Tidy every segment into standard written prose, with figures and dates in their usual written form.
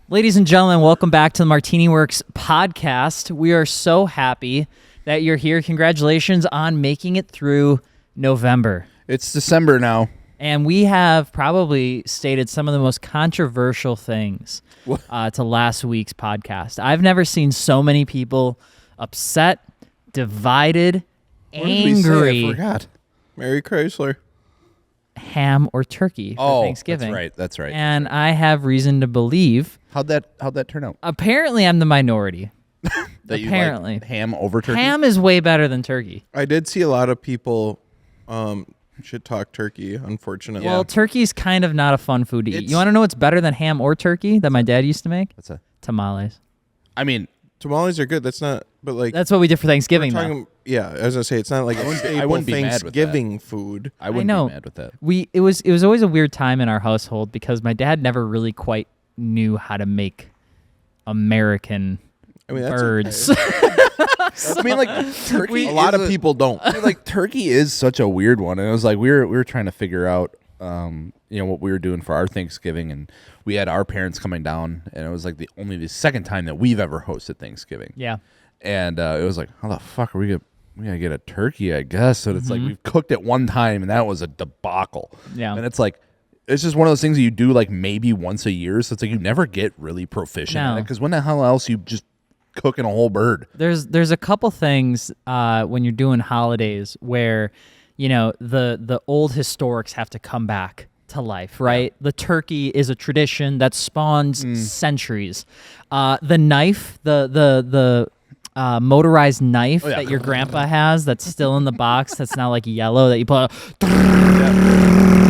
Ladies and gentlemen, welcome back to the MartiniWorks Podcast. We are so happy that you're here. Congratulations on making it through November. It's December now. And we have probably stated some of the most controversial things to last week's podcast. I've never seen so many people upset, divided, angry. I forgot. Mary Chrysler. Ham or turkey for Thanksgiving. That's right. And I have reason to believe. How'd that turn out? Apparently, I'm the minority. Apparently. You like ham over turkey? Ham is way better than turkey. I did see a lot of people shit talk turkey, unfortunately. Well, turkey's kind of not a fun food to eat. You want to know what's better than ham or turkey that my dad used to make? What's that? Tamales. I mean, tamales are good. That's not, but like. That's what we did for Thanksgiving, though. Yeah, I was going to say, it's not like I wouldn't be mad with that. Thanksgiving food. I wouldn't be mad with that. It was always a weird time in our household because my dad never really quite knew how to make American birds. I mean, like turkey. A lot of people don't. I mean, like turkey is such a weird one, and it was like we were trying to figure out, what we were doing for our Thanksgiving, and we had our parents coming down, and it was like the second time that we've ever hosted Thanksgiving. Yeah, and it was like, how the fuck are we gotta get a turkey? I guess. So it's like we've cooked it one time, and that was a debacle. Yeah, and it's like. It's just one of those things that you do like maybe once a year, so it's like you never get really proficient at it, because when the hell else you just cooking a whole bird? There's a couple things when you're doing holidays where, the old historics have to come back to life, right? Yeah. The turkey is a tradition that spawns centuries. The knife, the motorized knife that your grandpa has that's still in the box that's now like yellow that you pull out.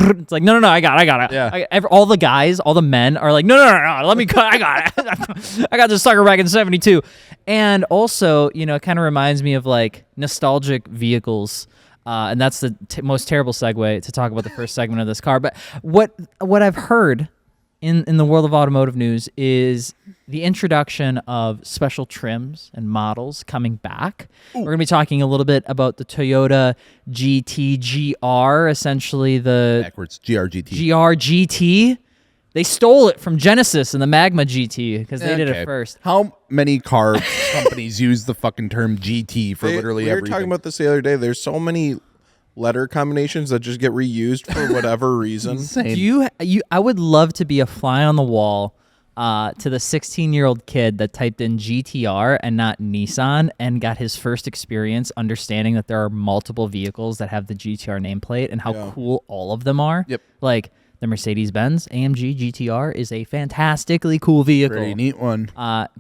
It's like, no, I got it. Yeah. All the guys, all the men are like, no, let me cut. I got it. I got this sucker back in 72. And also, it kind of reminds me of like nostalgic vehicles. And that's the most terrible segue to talk about the first segment of this car. But what I've heard in the world of automotive news is the introduction of special trims and models coming back. Ooh. We're going to be talking a little bit about the Toyota GT-GR, essentially the... Backwards, GRGT. GRGT. They stole it from Genesis and the Magma GT because they did it first. How many car companies use the fucking term GT for literally everything? We were talking about this the other day. There's so many letter combinations that just get reused for whatever reason. I would love to be a fly on the wall to the 16-year-old kid that typed in GTR and not Nissan and got his first experience understanding that there are multiple vehicles that have the GTR nameplate and how cool all of them are. Yep. Like the Mercedes-Benz AMG GTR is a fantastically cool vehicle. Pretty neat one.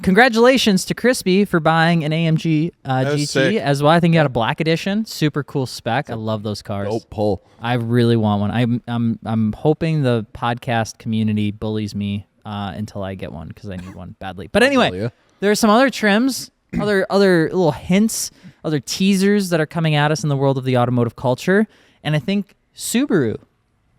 Congratulations to Crispy for buying an AMG GT sick. as well. I think you got a black edition. Super cool spec. I love those cars. Dope pull. I really want one. I'm hoping the podcast community bullies me until I get one because I need one badly. But anyway, there are some other trims, other little hints, other teasers that are coming at us in the world of the automotive culture, and I think Subaru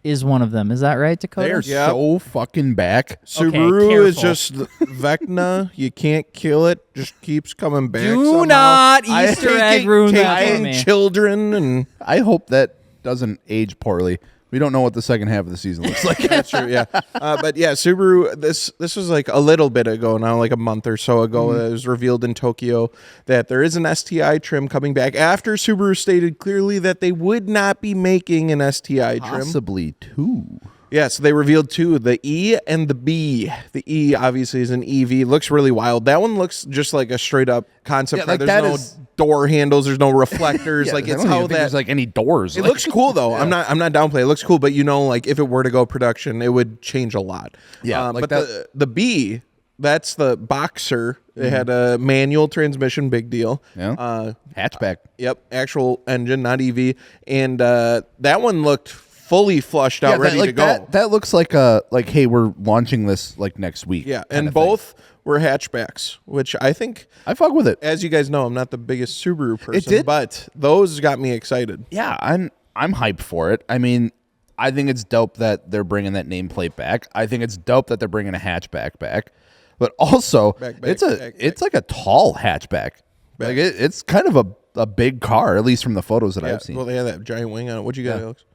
is one of them. Is that right, Dakota? They're so fucking back. Subaru is just Vecna. You can't kill it. Just keeps coming back. Do not Easter egg ruin that for me. Children, and I hope that doesn't age poorly. We don't know what the second half of the season looks like. That's true, yeah. But yeah, Subaru, this was like a little bit ago now, like a month or so ago, it was revealed in Tokyo that there is an STI trim coming back after Subaru stated clearly that they would not be making an STI trim. Possibly two. Yeah, so they revealed two, the E and the B. The E obviously is an EV. Looks really wild. That one looks just like a straight up concept car. There's no door handles. There's no reflectors. Like it's how there's like any doors. It looks cool though. I'm not downplaying. It looks cool, but like if it were to go production, it would change a lot. Yeah, but the B, that's the Boxer. It had a manual transmission, big deal. Yeah. Hatchback. Yep, actual engine, not EV, and that one looked fully flushed out, ready to go. That looks like hey, we're launching this like next week. Yeah, and both were hatchbacks, which I think I fuck with it. As you guys know, I'm not the biggest Subaru person, but those got me excited. Yeah, I'm hyped for it. I mean, I think it's dope that they're bringing that nameplate back. I think it's dope that they're bringing a hatchback back, but also it's like a tall hatchback. Like it's kind of a big car, at least from the photos that I've seen. Well, they have that giant wing on it. What you got, Alex?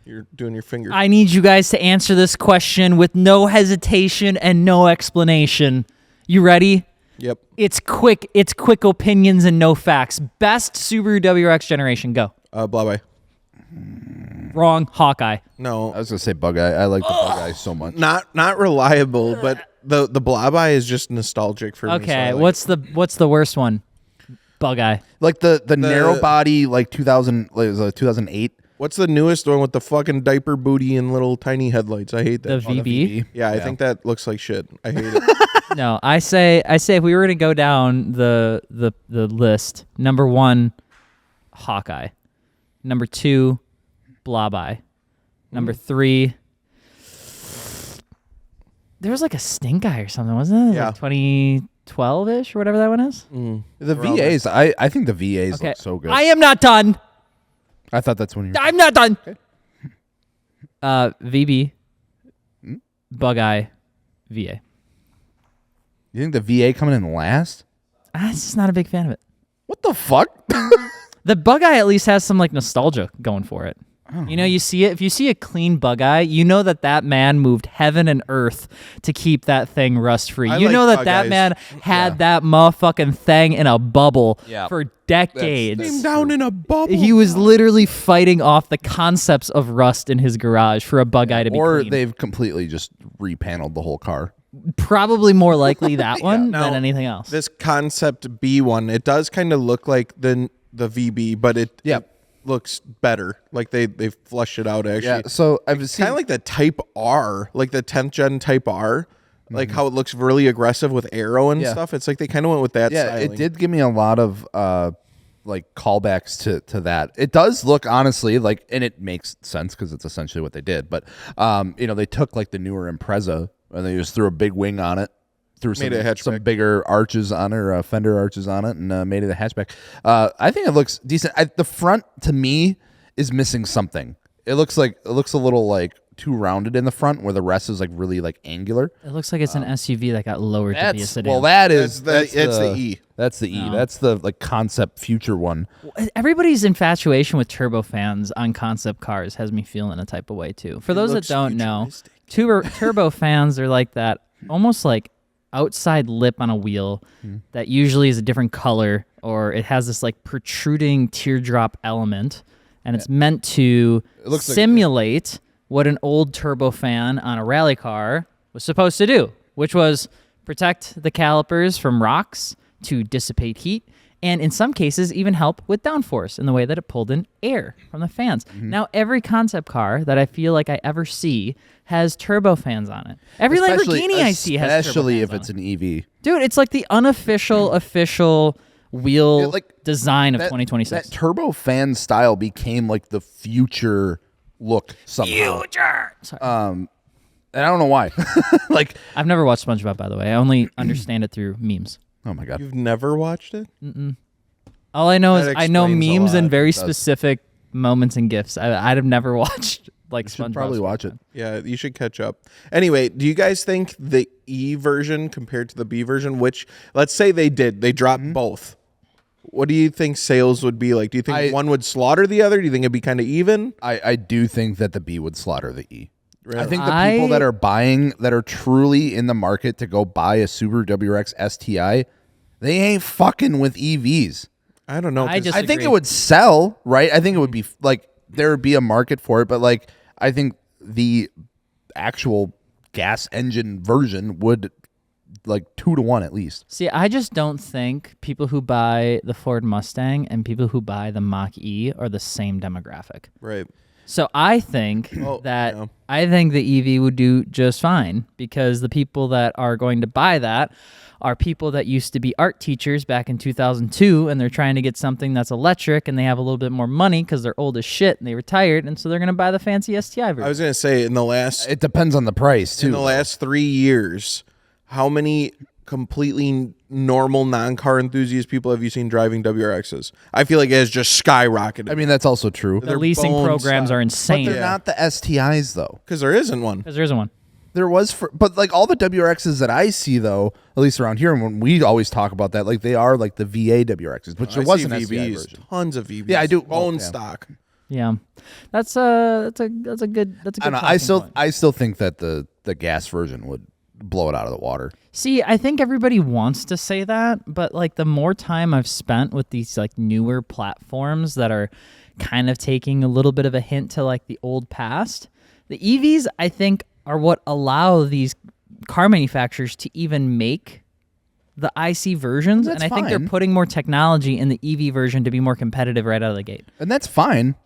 You're doing your finger. I need you guys to answer this question with no hesitation and no explanation. You ready? Yep. It's quick opinions and no facts. Best Subaru WRX generation, go. Blah-bye. Wrong, Hawkeye. No. I was gonna say Bug-Eye. I like the Bug-Eye so much. Not reliable, but the Blah-bye is just nostalgic for me. Okay, so what's the worst one? Bug-Eye. Like the narrow body, like 2008. What's the newest one with the fucking diaper booty and little tiny headlights? I hate The that. VB? Yeah, I think that looks like shit. I hate it. No, I say if we were to go down the list, number 1, Hawkeye. Number 2, Blah-Bye. Number 3, there was like a stink eye or something, wasn't it? Yeah. Like 2012-ish or whatever that one is. The VAs, I think the VAs Okay. look so good. I am not done. I thought that's when you. I'm not done. VB, Bug-Eye, VA. You think the VA coming in last? I'm just not a big fan of it. What the fuck? The Bug-Eye at least has some like nostalgia going for it. You know, you see it. If you see a clean Bug-Eye, you know that man moved heaven and earth to keep that thing rust free. You like know that Bug-Eyes. man had that motherfucking thing in a bubble for decades. Came down in a bubble. He was literally fighting off the concepts of rust in his garage for a Bug-Eye to be Or clean. they've completely just repaneled the whole car. Probably more likely that one Now, than anything else. This Concept B one, it does kind of look like the VB, but it looks better. Like they flushed it out actually. Yeah. So I've seen Kind of like the Type R, like the 10th gen Type R, like how it looks really aggressive with aero and stuff. It's like they kind of went with that. Yeah, styling. it did give me a lot of like callbacks to that. It does look honestly like, and it makes sense because it's essentially what they did. But you know, they took like the newer Impreza and they just threw a big wing on it, threw Made it a some hatchback. bigger arches on it, or fender arches on it, and made it a hatchback. I think it looks decent. The front to me is missing something. It looks a little like too rounded in the front, where the rest is like really like angular. It looks like it's an SUV that got lowered to be a sedan. Well, that's it's the E. That's the E. No. That's the like concept future one. Everybody's infatuation with turbofans on concept cars has me feeling a type of way too. For those that looks don't know, futuristic. turbofans are like that, almost like outside lip on a wheel that usually is a different color, or it has this like protruding teardrop element, and it's meant to looks like- simulate what an old turbofan on a rally car was supposed to do, which was protect the calipers from rocks, to dissipate heat, and in some cases even help with downforce in the way that it pulled in air from the fans. Now, every concept car that I feel like I ever see has turbofans on it. Every Lamborghini I see has turbofans especially if on it's it. an EV. Dude, it's like the unofficial official wheel Yeah, like, design of That 2026. turbofan style became like the future look somehow. Sorry. And I don't know why. Like, I've never watched SpongeBob, by the way. I only understand it through memes. oh my god. You've never watched it? All I know That is I know explains a memes lot. and very It does. specific moments and gifs. I'd have never watched like Should SpongeBob. probably watch it. Yeah, you should catch up. Anyway, do you guys think the E version compared to the B version, which let's say they dropped both, what do you think sales would be like? Do you think one would slaughter the other? Do you think it'd be kind of even? I do think that the B would slaughter the E. Really? I think the people that are buying, that are truly in the market to go buy a Subaru WRX STI, they ain't fucking with EVs. I don't know. I 'cause just- I think Disagree. it would sell, right? I think it would be like there would be a market for it, but like I think the actual gas engine version would like 2-to-1 at least. See, I just don't think people who buy the Ford Mustang and people who buy the Mach-E are the same demographic. right. So I think that yeah. I think the EV would do just fine, because the people that are going to buy that are people that used to be art teachers back in 2002, and they're trying to get something that's electric, and they have a little bit more money because they're old as shit and they retired, and so they're going to buy the fancy STI version. I was gonna say in the last It depends on the price too. 3 years, how many completely normal non-car enthusiast people have you seen driving WRXs? I feel like it has just skyrocketed. I mean, that's also true. the they're leasing bone programs stock. are But insane. they're not the STIs though. because there isn't one. Because there isn't one. There was, but like all the WRXs that I see though, at least around here, and when we always talk about that, like they are like the VA WRXs, which there I was see an STI VBs, version. tons of VBs. Yeah, I do. Bone Yeah. stock. Yeah, that's a good. I don't know. I still think that the gas version would blow it out of the water. See, I think everybody wants to say that, but like the more time I've spent with these like newer platforms that are kind of taking a little bit of a hint to like the old past, the EVs I think are what allow these car manufacturers to even make the IC versions, and I think they're putting more technology in the EV version to be more competitive right out of the gate. And that's fine.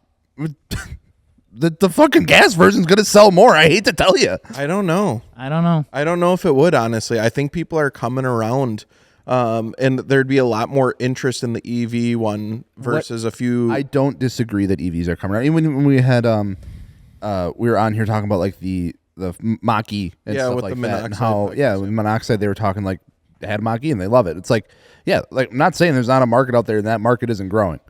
The fucking gas version's going to sell more. I hate to tell you. I don't know. I don't know if it would, honestly. I think people are coming around, and there'd be a lot more interest in the EV one versus a few. I don't disagree that EVs are coming around. Even when we had we were on here talking about like the Mach-E and stuff with like the that, and monoxide, how with monoxide they were talking like they had Mach-E and they love it. It's like like I'm not saying there's not a market out there and that market isn't growing.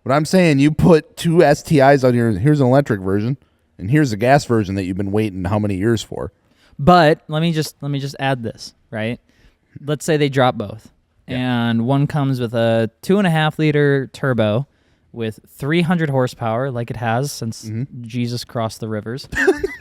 But I'm saying you put two STIs on here's an electric version and here's a gas version that you've been waiting how many years for. But let me just add this, right? Let's say they drop both. Yeah. And one comes with a 2.5 liter turbo with 300 horsepower like it has since Jesus crossed the rivers.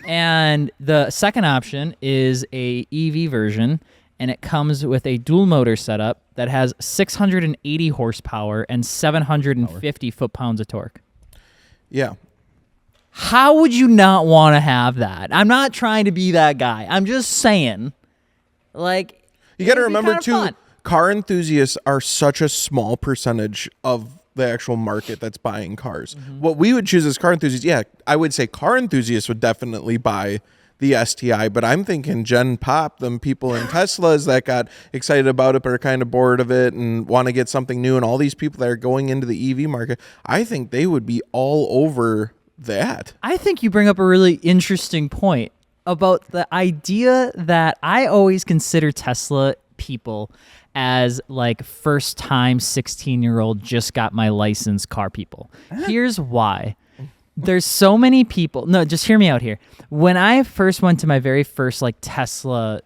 And the second option is a EV version, and it comes with a dual motor setup that has 680 horsepower and 750 foot-pounds of torque. Yeah. How would you not want to have that? I'm not trying to be that guy. I'm just saying, like, you got to remember too, car enthusiasts are such a small percentage of the actual market that's buying cars. What we would choose as car enthusiasts, I would say car enthusiasts would definitely buy the STI, but I'm thinking Gen Pop, them people in Teslas that got excited about it but are kind of bored of it and want to get something new, and all these people that are going into the EV market, I think they would be all over that. I think you bring up a really interesting point about the idea that I always consider Tesla people as like first time 16-year-old just got my license car people. Here's why. There's so many people. No, just hear me out here. When I first went to my very first like Tesla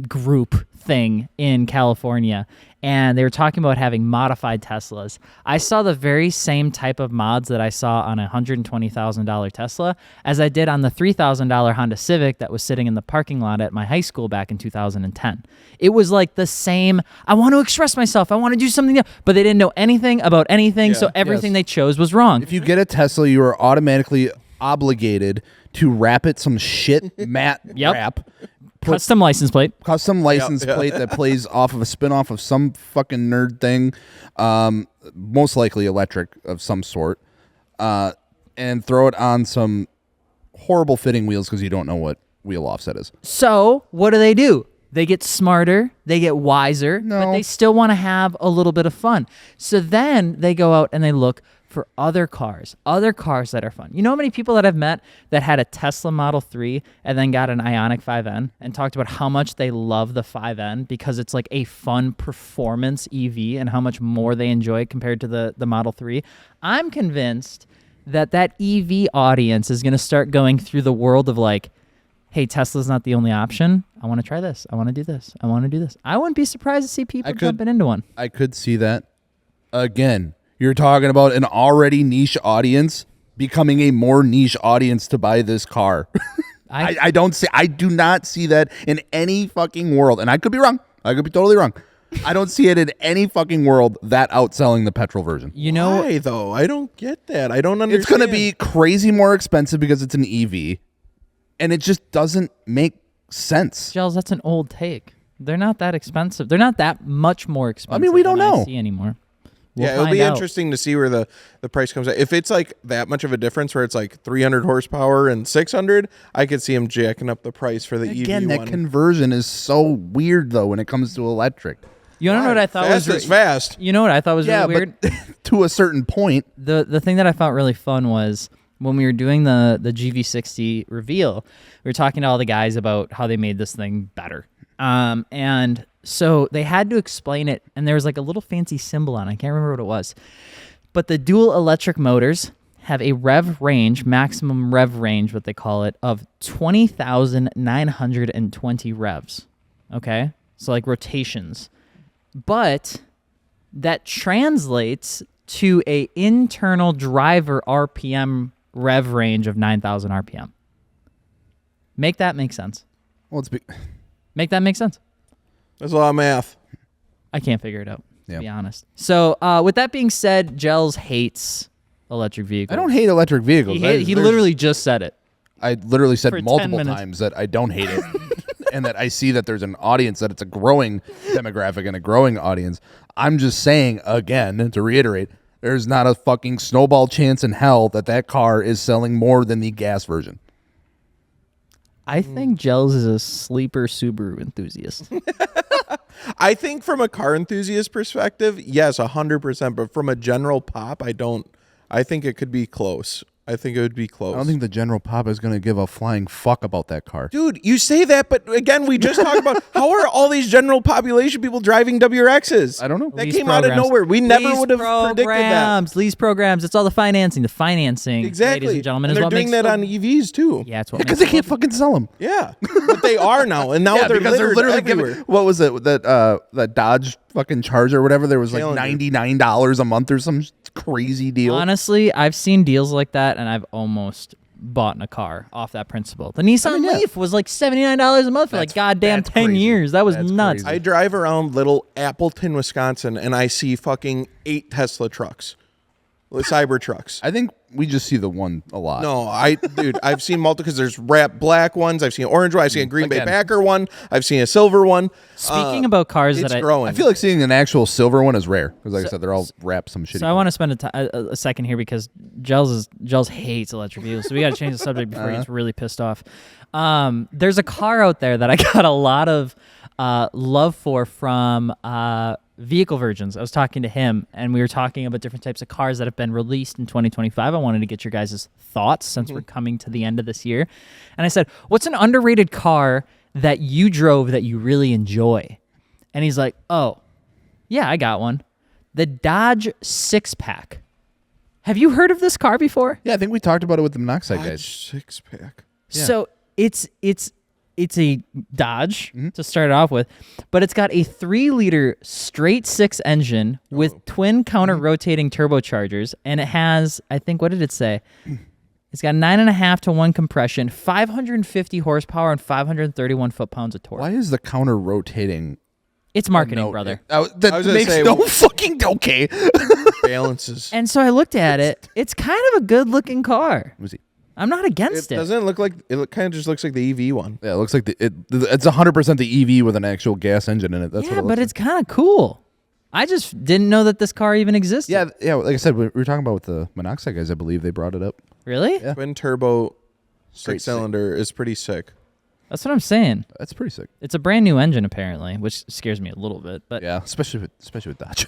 group thing in California, and they were talking about having modified Teslas, I saw the very same type of mods that I saw on a $120,000 Tesla as I did on the $3,000 Honda Civic that was sitting in the parking lot at my high school back in 2010. It was like the same, I want to express myself, I want to do something new, but they didn't know anything about anything, so everything they chose was wrong. If you get a Tesla, you are automatically obligated to wrap it some shit matte wrap. Custom license plate. Custom license plate that plays off of a spin-off of some fucking nerd thing, most likely electric of some sort, and throw it on some horrible fitting wheels because you don't know what wheel offset is. So what do? They get smarter, they get wiser, but they still want to have a little bit of fun. So then they go out and they look for other cars that are fun. You know how many people that I've met that had a Tesla Model 3 and then got an Ioniq 5N and talked about how much they love the 5N because it's like a fun performance EV and how much more they enjoy it compared to the Model 3. I'm convinced that EV audience is going to start going through the world of like, hey, Tesla's not the only option. I want to try this. I want to do this. I want to do this. I wouldn't be surprised to see people jumping into one. I could see that. Again, you're talking about an already niche audience becoming a more niche audience to buy this car. I do not see that in any fucking world. And I could be wrong. I could be totally wrong. I don't see it in any fucking world that outselling the petrol version. You know, why though? I don't get that. I don't understand. It's going to be crazy more expensive because it's an EV. And it just doesn't make sense. Gels, that's an old take. They're not that expensive. They're not that much more expensive. I mean, we don't know anymore. It'll be interesting to see where the price comes out. If it's like that much of a difference where it's like 300 horsepower and 600, I could see them jacking up the price for the EV one. Again, that conversion is so weird, though, when it comes to electric. You know what I thought was fast. You know what I thought was really weird? But to a certain point. The thing that I found really fun was when we were doing the GV60 reveal, we were talking to all the guys about how they made this thing better. And so they had to explain it, and there was like a little fancy symbol on it. I can't remember what it was. But the dual electric motors have a maximum rev range, what they call it, of 20,920 revs. Okay? So like rotations. But that translates to a internal driver RPM rev range of 9,000 RPM. Make that make sense. Well, Make that make sense. That's a lot of math. I can't figure it out, to be honest. So with that being said, Gels hates electric vehicles. I don't hate electric vehicles. He literally just said it. I literally said For 10 multiple minutes. times that I don't hate it. And that I see that there's an audience, that it's a growing demographic and a growing audience. I'm just saying, again, to reiterate, there's not a fucking snowball chance in hell that car is selling more than the gas version. I think Gels is a sleeper Subaru enthusiast. I think from a car enthusiast perspective, yes, 100%. But from a general pop, I don't. I think it could be close. I think it would be close. I don't think the general pop is going to give a flying fuck about that car. Dude, you say that, but again, we just talked about how are all these general population people driving WRXs? I don't know. That Lease came out of programs. nowhere. We never Lease would have predicted that. Lease programs. It's all the financing. The financing, Exactly. ladies and gentlemen, and is they're what doing makes that on EVs too. Yeah, it's what Because makes they can't fucking sell them. Yeah, but they are now, and now they're because littered everywhere. giving. What was it? That Dodge fucking Charger or whatever. There was like Challenger. $99 a month or some crazy deal. Honestly, I've seen deals like that, and I've almost bought a car off that principle. The Nissan Leaf was like $79 a month for like goddamn 10 crazy. years. That was That's nuts. crazy. I drive around little Appleton, Wisconsin, and I see fucking 8 Tesla trucks, Cyber trucks. I think we just see the one a lot. No, dude, I've seen multiple because there's wrapped black ones. I've seen an orange one. I've seen a Green Bay Again. Packer one. I've seen a silver one. Speaking about cars It's that growing. I feel like seeing an actual silver one is rare because, like I said, they're all wrapped some shitty. So I want to spend a second here because Gels hates electric vehicles, so we got to change the subject before he gets really pissed off. There's a car out there that I got a lot of love for from Vehicle Virgins. I was talking to him, and we were talking about different types of cars that have been released in 2025. I wanted to get your guys' thoughts since we're coming to the end of this year. And I said, what's an underrated car that you drove that you really enjoy? And he's like, oh, yeah, I got one. The Dodge Sixpack. Have you heard of this car before? Yeah, I think we talked about it with the monoxide guys. Six-pack. Yeah. So it's a Dodge to start it off with, but it's got a 3-liter straight 6 engine with twin counter-rotating turbochargers, and it has, I think, what did it say? It's got 9.5 to 1 compression, 550 horsepower, and 531 foot-pounds of torque. Why is the counter rotating? It's marketing, No, brother. That I was gonna makes say- no fucking okay. Balances. And so I looked at it. It's kind of a good-looking car. Let me see. I'm not against It it. doesn't look like it. Kind of just looks like the EV one. Yeah, it looks like it's 100% the EV with an actual gas engine in it. That's Yeah, what it but looks it's kind of cool. I just didn't know that this car even existed. like. Yeah. Like I said, we were talking about with the monoxide guys. I believe they brought it up. Really? Yeah. Twin turbo, Straight 6-cylinder is pretty sick. That's what I'm saying. That's pretty sick. It's a brand new engine apparently, which scares me a little bit. But Yeah, especially with Dodge.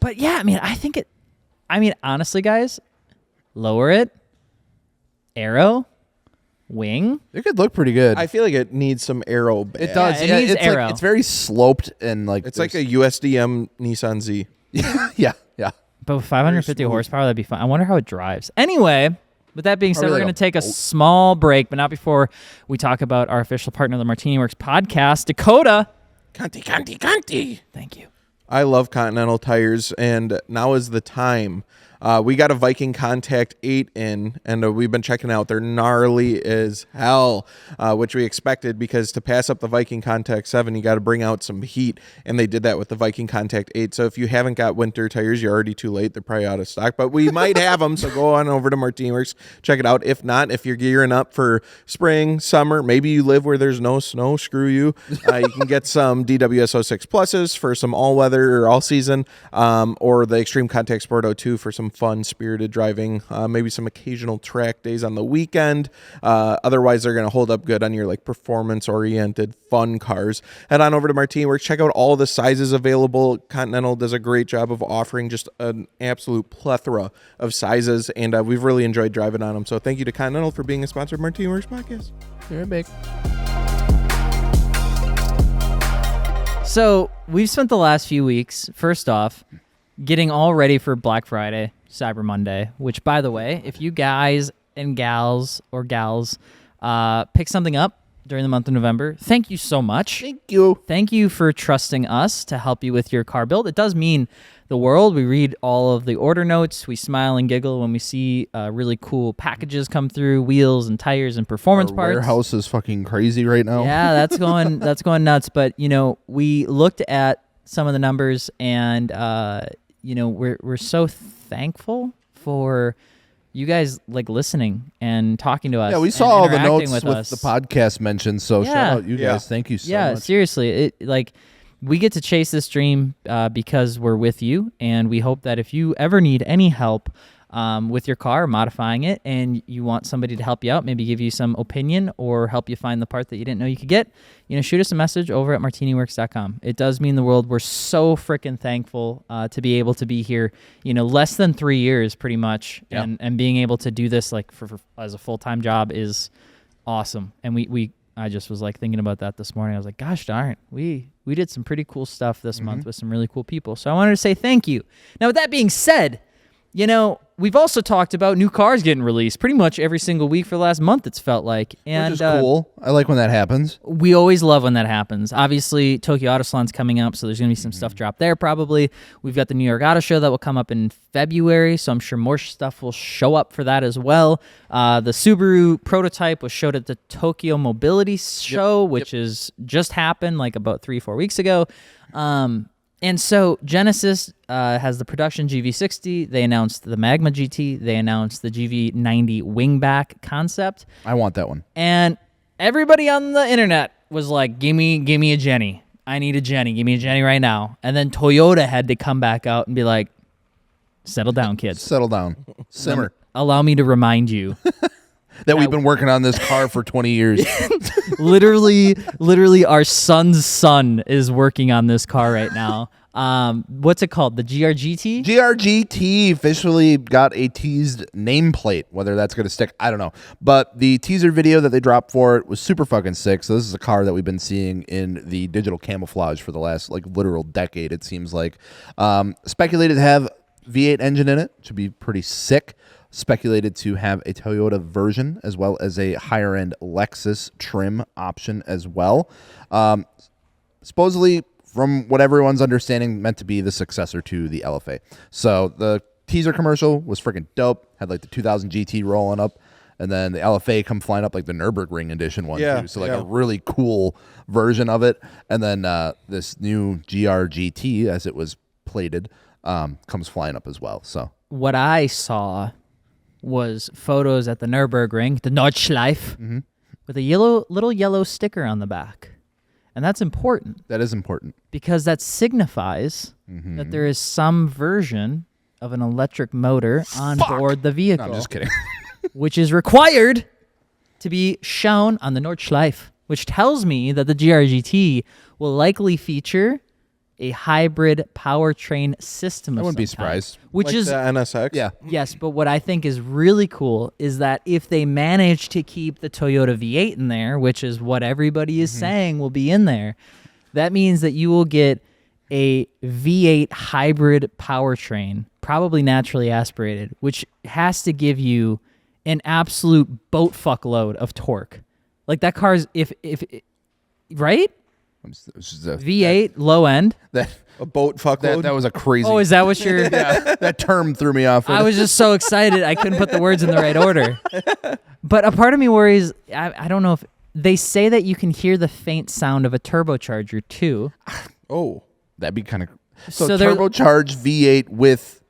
but yeah, I mean, I mean, honestly, guys, lower it, aero, wing. It could look pretty good. I feel like it needs some aero. Bad. It does. it Yeah, needs it's aero. Like, it's very sloped and like It's like a USDM Nissan Z. yeah. But with 550 horsepower, that'd be fun. I wonder how it drives. Anyway, with that being said, Probably we're like going to a take a boat. small break, but not before we talk about our official partner, the MartiniWorks Podcast, Dakota. Conti. Thank you. I love Continental tires, and now is the time. We got a Viking Contact 8 in, and we've been checking out. They're gnarly as hell, which we expected because to pass up the Viking Contact 7, you got to bring out some heat, and they did that with the Viking Contact 8. So if you haven't got winter tires, you're already too late. They're probably out of stock, but we might have them, so go on over to MartiniWorks, check it out. If not, if you're gearing up for spring, summer, maybe you live where there's no snow, screw you. You can get some DWS06 Pluses for some all-weather or all-season, or the Extreme Contact Sport 02 for some fun, spirited driving, maybe some occasional track days on the weekend. Otherwise, they're going to hold up good on your like performance-oriented fun cars. Head on over to MartiniWorks. Check out all the sizes available. Continental does a great job of offering just an absolute plethora of sizes, and we've really enjoyed driving on them. So thank you to Continental for being a sponsor of MartiniWorks Podcast. You're big. So we've spent the last few weeks, first off, getting all ready for Black Friday, Cyber Monday, which, by the way, if you guys and gals pick something up, during the month of November. Thank you so much. Thank you. Thank you for trusting us to help you with your car build. It does mean the world. We read all of the order notes. We smile and giggle when we see really cool packages come through, wheels and tires and performance Our parts. warehouse is fucking crazy right now. Yeah, that's going nuts. But we looked at some of the numbers, and we're so thankful for you guys listening and talking to us. Yeah, we saw all the notes with the podcast mentioned. So shout out you guys. Thank you so much. Yeah, seriously. We get to chase this dream because we're with you, and we hope that if you ever need any help with your car, modifying it, and you want somebody to help you out, maybe give you some opinion or help you find the part that you didn't know you could get, shoot us a message over at MartiniWorks.com. It does mean the world. We're so freaking thankful to be able to be here, less than 3 years pretty much, and being able to do this for as a full-time job is awesome. And I just was thinking about that this morning. I was like, gosh darn, we did some pretty cool stuff this month with some really cool people. So I wanted to say thank you. Now, with that being said, we've also talked about new cars getting released pretty much every single week for the last month, it's felt like. And which is cool. I like when that happens. We always love when that happens. Obviously, Tokyo Auto Salon's coming up, so there's going to be some stuff dropped there probably. We've got the New York Auto Show that will come up in February, so I'm sure more stuff will show up for that as well. The Subaru prototype was showed at the Tokyo Mobility Show, which is just happened about 3-4 weeks ago. And so Genesis has the production GV60. They announced the Magma GT. They announced the GV90 wingback concept. I want that one. And everybody on the internet was like, give me a Jenny. I need a Jenny. Give me a Jenny right now. And then Toyota had to come back out and be like, settle down, kids. Settle down. Simmer. Allow me to remind you. that we've been working on this car for 20 years. literally our son's son is working on this car right now. What's it called? The GRGT? GRGT officially got a teased nameplate. Whether that's going to stick, I don't know. But the teaser video that they dropped for it was super fucking sick. So this is a car that we've been seeing in the digital camouflage for the last literal decade, it seems like. Speculated to have V8 engine in it. Should be pretty sick. Speculated to have a Toyota version as well as a higher-end Lexus trim option as well. Supposedly, from what everyone's understanding, meant to be the successor to the LFA. So the teaser commercial was freaking dope. Had the 2000 GT rolling up, and then the LFA come flying up the Nürburgring edition one too. So a really cool version of it. And then this new GRGT, as it was plated, comes flying up as well. So what I saw was photos at the Nürburgring, the Nordschleife, with a little yellow sticker on the back. And that's important. That is important. Because that signifies that there is some version of an electric motor on board the vehicle. No, I'm just kidding. Which is required to be shown on the Nordschleife, which tells me that the GRGT will likely feature a hybrid powertrain system. I wouldn't be surprised. Which is the NSX. Yeah. Yes, but what I think is really cool is that if they manage to keep the Toyota V8 in there, which is what everybody is saying will be in there, that means that you will get a V8 hybrid powertrain, probably naturally aspirated, which has to give you an absolute boat fuck load of torque. That car's if right? V8 low end. A boat fuckload. That was a crazy. Oh, is that what you're? Yeah, that term threw me off. I was just so excited I couldn't put the words in the right order. But a part of me worries. I don't know if they say that you can hear the faint sound of a turbocharger too. Oh, that'd be kind of. So turbocharged V8 with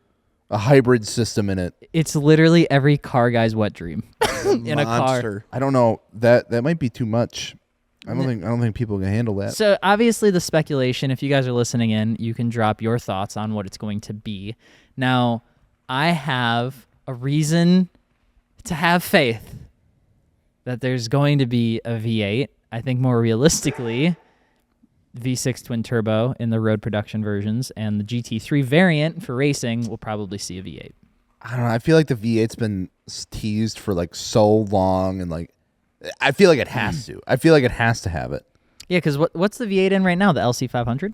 a hybrid system in it. It's literally every car guy's wet dream in a car. I don't know. That might be too much. I don't think people can handle that. So obviously the speculation, if you guys are listening in, you can drop your thoughts on what it's going to be. Now, I have a reason to have faith that there's going to be a V8. I think more realistically, V6 twin turbo in the road production versions, and the GT3 variant for racing will probably see a V8. I don't know. I feel like the V8's been teased for so long, and I feel like it has to. I feel like it has to have it. Yeah, because what's the V8 in right now? The LC500?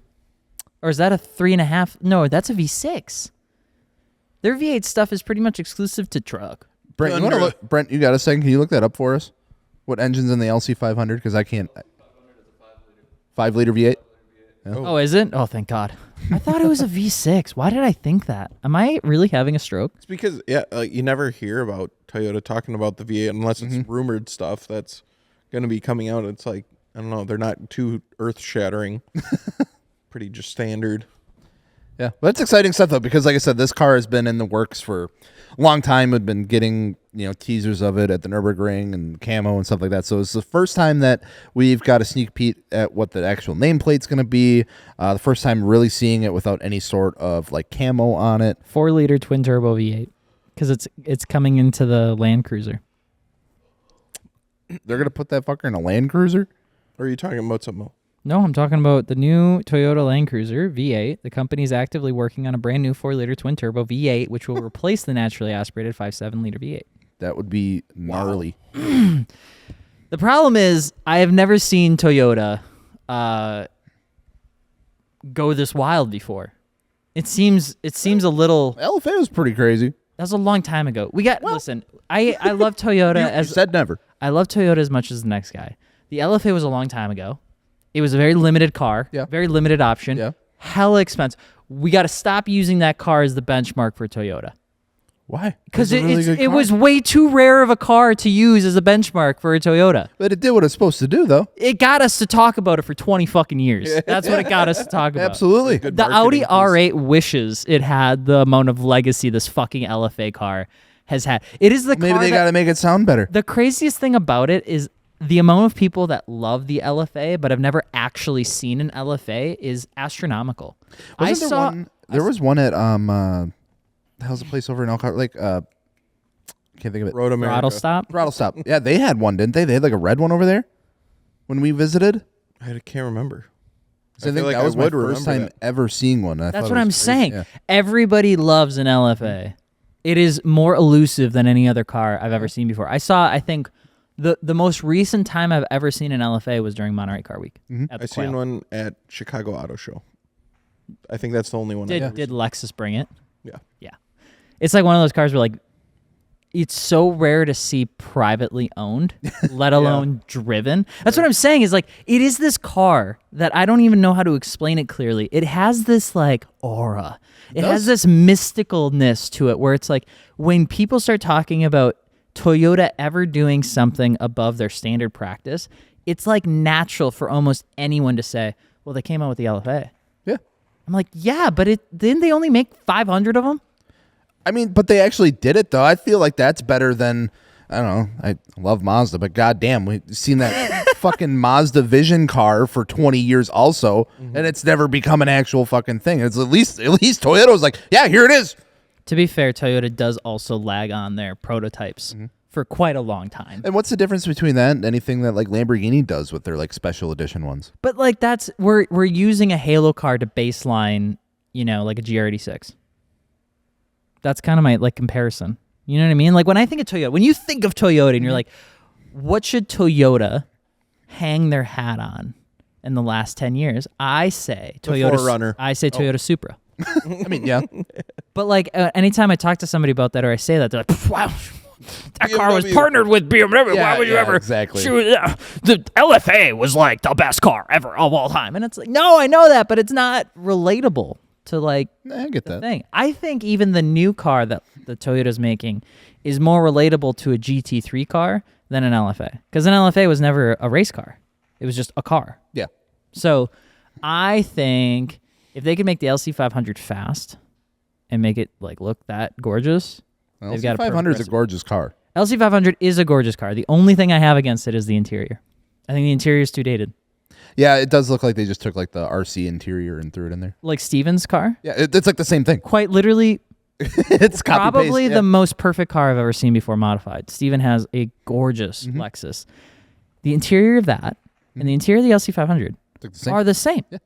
Or is that a 3.5? No, that's a V6. Their V8 stuff is pretty much exclusive to truck. Brent, you got a second? Can you look that up for us? What engine's in the LC500? Because I can't. 5-liter V8. Oh, is it? Oh, thank God. I thought it was a V6. Why did I think that? Am I really having a stroke? It's because you never hear about Toyota talking about the V8 unless it's rumored stuff that's going to be coming out. It's like, I don't know, they're not too earth-shattering. Pretty just standard. Yeah, well, that's exciting stuff though, because like I said, this car has been in the works for a long time. We've been getting teasers of it at the Nürburgring and camo and stuff like that. So it's the first time that we've got a sneak peek at what the actual nameplate's going to be. The first time really seeing it without any sort of like camo on it. 4-liter twin turbo V8, because it's coming into the Land Cruiser. They're going to put that fucker in a Land Cruiser? Or are you talking about something else? No, I'm talking about the new Toyota Land Cruiser V8. The company is actively working on a brand new 4-liter twin turbo V8, which will replace the naturally aspirated 5.7-liter V8. That would be gnarly. The problem is, I have never seen Toyota go this wild before. It seems a little. LFA was pretty crazy. That was a long time ago. Listen. I love Toyota You said never. I love Toyota as much as the next guy. The LFA was a long time ago. It was a very limited car, very limited option, hella expensive. We got to stop using that car as the benchmark for Toyota. Why? Because it was way too rare of a car to use as a benchmark for a Toyota. But it did what it's supposed to do, though. It got us to talk about it for 20 fucking years. That's what it got us to talk about. Absolutely. The Audi R8 wishes it had the amount of legacy this fucking LFA car has had. It is the car. Maybe they got to make it sound better. The craziest thing about it is the amount of people that love the LFA but have never actually seen an LFA is astronomical. There was one at how's the place over in Elkhart? Like can't think of it. Road America. Throttle Stop. Throttle Stop. Yeah, they had one, didn't they? They had like a red one over there when we visited. I can't remember. So I think that was my first time ever seeing one. That's what I'm saying. Yeah. Everybody loves an LFA. It is more elusive than any other car I've ever seen before. I think the most recent time I've ever seen an LFA was during Monterey Car Week. I seen one at Chicago Auto Show. I think that's the only one. Did Lexus bring it? Yeah. Yeah. It's like one of those cars where like it's so rare to see privately owned, let alone driven. That's what I'm saying is like it is this car that I don't even know how to explain it clearly. It has this like aura. It has this mysticalness to it where it's like when people start talking about Toyota ever doing something above their standard practice, it's like natural for almost anyone to say, well, they came out with the LFA. Yeah. I'm like, yeah, but didn't they only make 500 of them? I mean, but they actually did it, though. I feel like that's better than, I don't know, I love Mazda, but goddamn, we've seen that fucking Mazda Vision car for 20 years also, and it's never become an actual fucking thing. It's at least Toyota's like, yeah, here it is. To be fair, Toyota does also lag on their prototypes for quite a long time. And what's the difference between that and anything that like Lamborghini does with their like special edition ones? But like we're using a Halo car to baseline, like a GRT6. That's kind of my like comparison. You know what I mean? Like when I think of Toyota, when you think of Toyota and you're like, what should Toyota hang their hat on in the last 10 years? I say Toyota. The 4Runner. I say Toyota Supra. I mean, yeah. But like anytime I talk to somebody about that or I say that, they're like, wow, that car was partnered with BMW. Why would you ever? Exactly. The LFA was like the best car ever of all time. And it's like, no, I know that, but it's not relatable to like I get that thing. I think even the new car that the Toyota's making is more relatable to a GT3 car than an LFA. Because an LFA was never a race car. It was just a car. Yeah. So I think if they could make the LC500 fast and make it like look that gorgeous, they've got a LC500 is a gorgeous car. LC500 is a gorgeous car. The only thing I have against it is the interior. I think the interior is too dated. Yeah, it does look like they just took like the RC interior and threw it in there. Like Steven's car? Yeah, it's like the same thing. Quite literally, it's probably the most perfect car I've ever seen before modified. Steven has a gorgeous Lexus. The interior of that and the interior of the LC500 are the same. Yeah.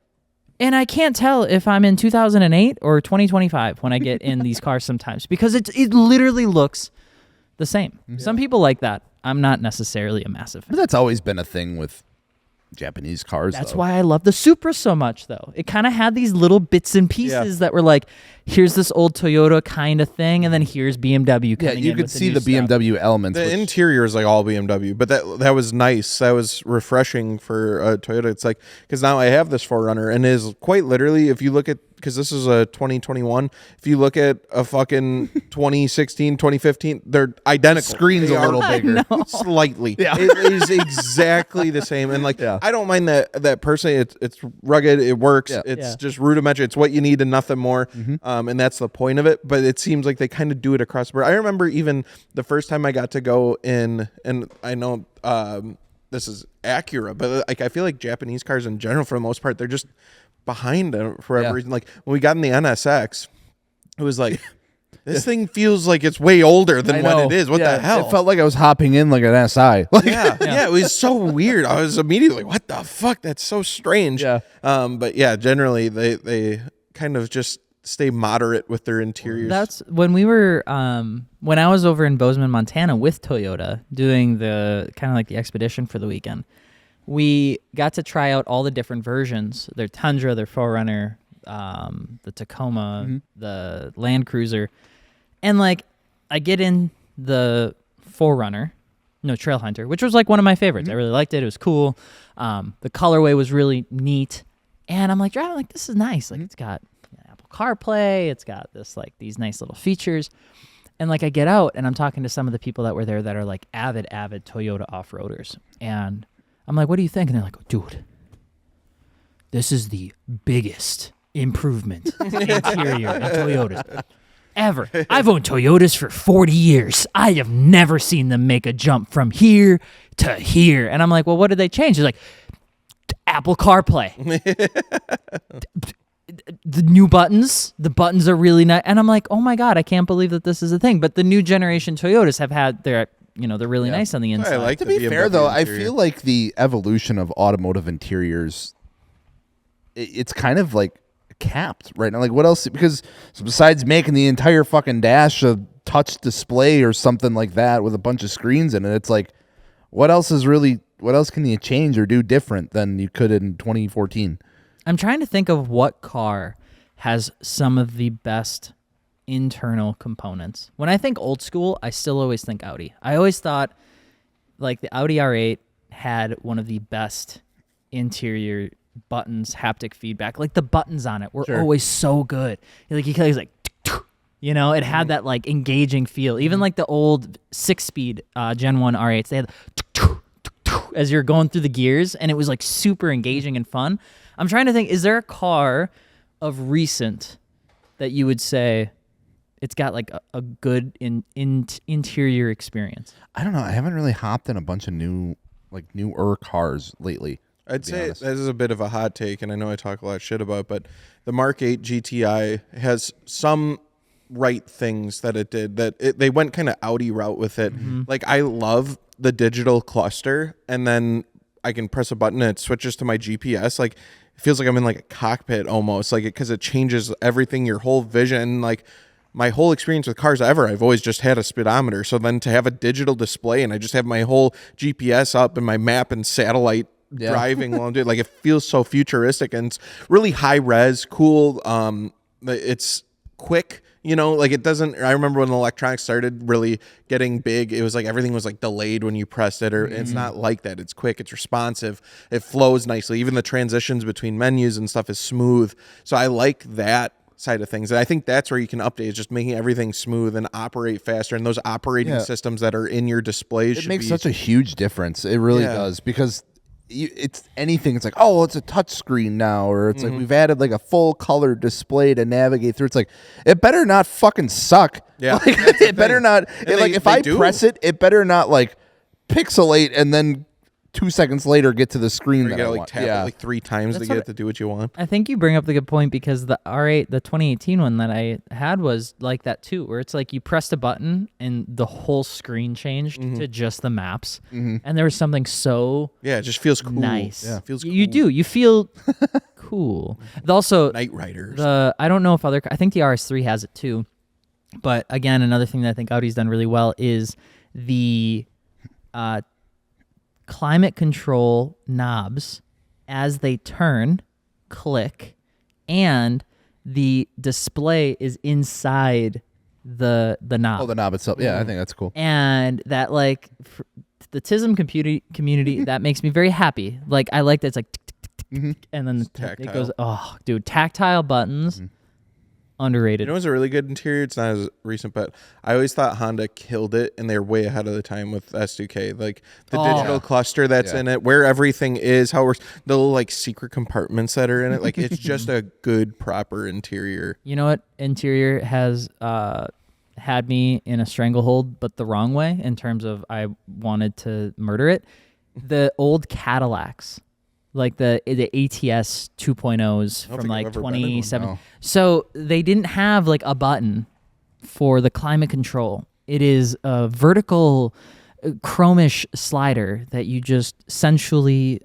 And I can't tell if I'm in 2008 or 2025 when I get in these cars sometimes because it literally looks the same. Yeah. Some people like that. I'm not necessarily a massive fan. But that's always been a thing with Japanese cars. That's though. why I love the Supra so much, though. It kind of had these little bits and pieces that were like, here's this old Toyota kind of thing, and then here's BMW coming in. You could with see new the stuff. BMW elements. The interior is like all BMW, but that was nice. That was refreshing for Toyota. It's like, because now I have this 4Runner, and it is quite literally, if you look at, because this is a 2021, if you look at a fucking 2016, 2015, they're identical. Screen's a little bigger. Slightly. Yeah. It is exactly the same. And like, I don't mind that personally. It's rugged. It works. Yeah. It's just rudimentary. It's what you need and nothing more. And that's the point of it. But it seems like they kind of do it across the board. I remember even the first time I got to go in, and I know this is Acura, but like I feel like Japanese cars in general, for the most part, they're just behind for whatever reason. Like when we got in the NSX, it was like, this thing feels like it's way older than what it is. What the hell? It felt like I was hopping in like an SI. Like, yeah, it was so weird. I was immediately like, what the fuck? That's so strange. Yeah. But yeah, generally they kind of just stay moderate with their interiors. That's when we were when I was over in Bozeman, Montana with Toyota doing the kind of like the expedition for the weekend. We got to try out all the different versions, their Tundra, their 4Runner, the Tacoma, the Land Cruiser. And like I get in the 4Runner, Trail Hunter, which was like one of my favorites. I really liked it. It was cool. The colorway was really neat. And I'm like driving like, this is nice. Like it's got Apple CarPlay, it's got this like these nice little features. And like I get out and I'm talking to some of the people that were there that are like avid Toyota off-roaders. And I'm like, what do you think? And they're like, oh, dude, this is the biggest improvement in interior in Toyotas ever. I've owned Toyotas for 40 years. I have never seen them make a jump from here to here. And I'm like, well, what did they change? He's like, Apple CarPlay. The new buttons, the buttons are really nice. And I'm like, oh my God, I can't believe that this is a thing. But the new generation Toyotas have had they're really nice on the inside. I like to the be BMW fair, though, I interior. feel like the evolution of automotive interiors, it's kind of like capped right now. Like what else? Because besides making the entire fucking dash a touch display or something like that with a bunch of screens in it, it's like, what else can you change or do different than you could in 2014? I'm trying to think of what car has some of the best internal components. When I think old school, I still always think Audi. I always thought like the Audi R8 had one of the best interior buttons, haptic feedback. Like the buttons on it were always so good. Like you was like, it had that like engaging feel. Even like the old 6-speed Gen 1 R8s, they had as you're going through the gears, and it was like super engaging and fun. I'm trying to think, is there a car of recent that you would say it's got like a good interior experience? I don't know. I haven't really hopped in a bunch of newer cars lately. I'd say this is a bit of a hot take, and I know I talk a lot of shit about it, but the Mark 8 GTI has some right things that it did. They went kind of Audi route with it. Like I love the digital cluster, and then I can press a button and it switches to my GPS. Like it feels like I'm in like a cockpit almost, like because it changes everything, your whole vision. Like my whole experience with cars ever, I've always just had a speedometer. So then to have a digital display and I just have my whole GPS up and my map and satellite driving while I'm doing it, like it feels so futuristic, and it's really high res, cool. It's quick. Like it doesn't. I remember when the electronics started really getting big, it was like everything was like delayed when you pressed it, or it's not like that. It's quick, it's responsive, it flows nicely. Even the transitions between menus and stuff is smooth. So I like that side of things, and I think that's where you can update, is just making everything smooth and operate faster. And those operating systems that are in your displays, it makes such a huge difference. It really does, because it's anything. It's like, oh, it's a touch screen now, or it's like we've added like a full color display to navigate through. It's like, it better not fucking suck. Yeah, like, it better not. If I press it, it better not like pixelate and then 2 seconds later get to the screen. You gotta like tap it like 3 times to get it to do what you want. I think you bring up the good point, because the R8, the 2018 one that I had, was like that too, where it's like you pressed a button and the whole screen changed to just the maps, and there was something so it just feels cool. Nice. Yeah, it feels cool. You do. You feel cool. Also, Night Riders. I don't know if I think the RS3 has it too, but again, another thing that I think Audi's done really well is the climate control knobs as they turn, click, and the display is inside the knob. Oh, the knob itself. Yeah, I think that's cool. And that, like, the TISM community, that makes me very happy. Like, I like that it's like, tick, tick, tick, tick, tick, and then it goes, oh, dude, tactile buttons, underrated. You know what's a really good interior? It's not as recent, but I always thought Honda killed it, and they're way ahead of the time with S2K. Like, the digital cluster that's in it, where everything is, how it works, the little, like, secret compartments that are in it. Like, it's just a good, proper interior. You know what? Interior has had me in a stranglehold, but the wrong way, in terms of I wanted to murder it. The old Cadillacs. Like the ATS 2.0s from like 27. No. So they didn't have like a button for the climate control. It is a vertical chromish slider that you just sensually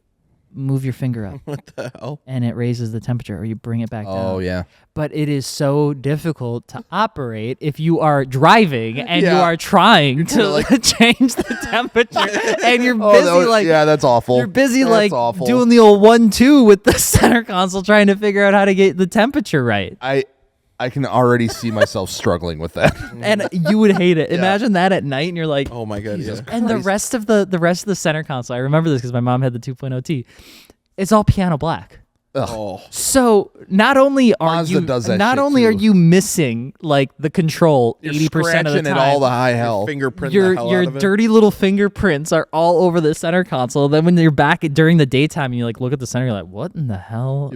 move your finger up. What the hell? And it raises the temperature, or you bring it back down. Oh, yeah. But it is so difficult to operate if you are driving and you are trying to change the temperature, and you're busy that's awful. You're busy That's awful. doing the old 1-2 with the center console, trying to figure out how to get the temperature right. I can already see myself struggling with that. And you would hate it. Imagine that at night, and you're like, oh my god, Jesus And the rest of the center console, I remember this because my mom had the 2.0T. It's all piano black. Oh. So not only are Mazda does that not shit only too. are you missing like the control You're 80% of the scratching time, it all the high hell. Fingerprint your the hell out of it. dirty little fingerprints are all over the center console. Then when you're back during the daytime and you like look at the center, you're like, what in the hell?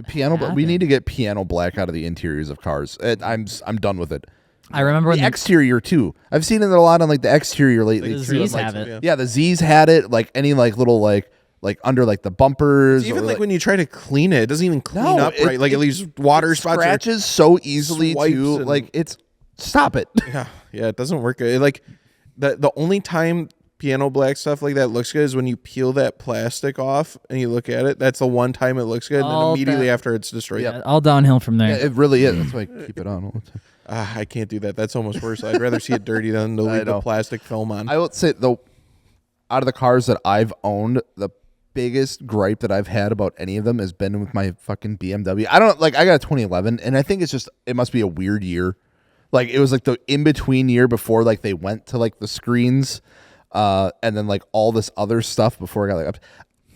We need to get piano black out of the interiors of cars. I'm done with it. I remember The exterior too. I've seen it a lot on like the exterior lately. the too. Z's have it. Yeah, the Z's had it. Like any like little like under like the bumpers. Even or, like when you try to clean it doesn't even clean up right. Like it leaves water spots. Scratches so easily too. and- Like stop it. Yeah, it doesn't work good. Like the only time piano black stuff like that looks good is when you peel that plastic off and you look at it. That's the one time it looks good, and then All immediately after it's destroyed. Yeah, all downhill from there. Yeah, it really is. That's why I keep it on all the time. I can't do that. That's almost worse. I'd rather see it dirty than to leave the plastic film on. I would say though, out of the cars that I've owned, the biggest gripe that I've had about any of them has been with my fucking BMW. I got a 2011, and I think it must be a weird year. Like it was like the in between year before like they went to like the screens, and then like all this other stuff before I got like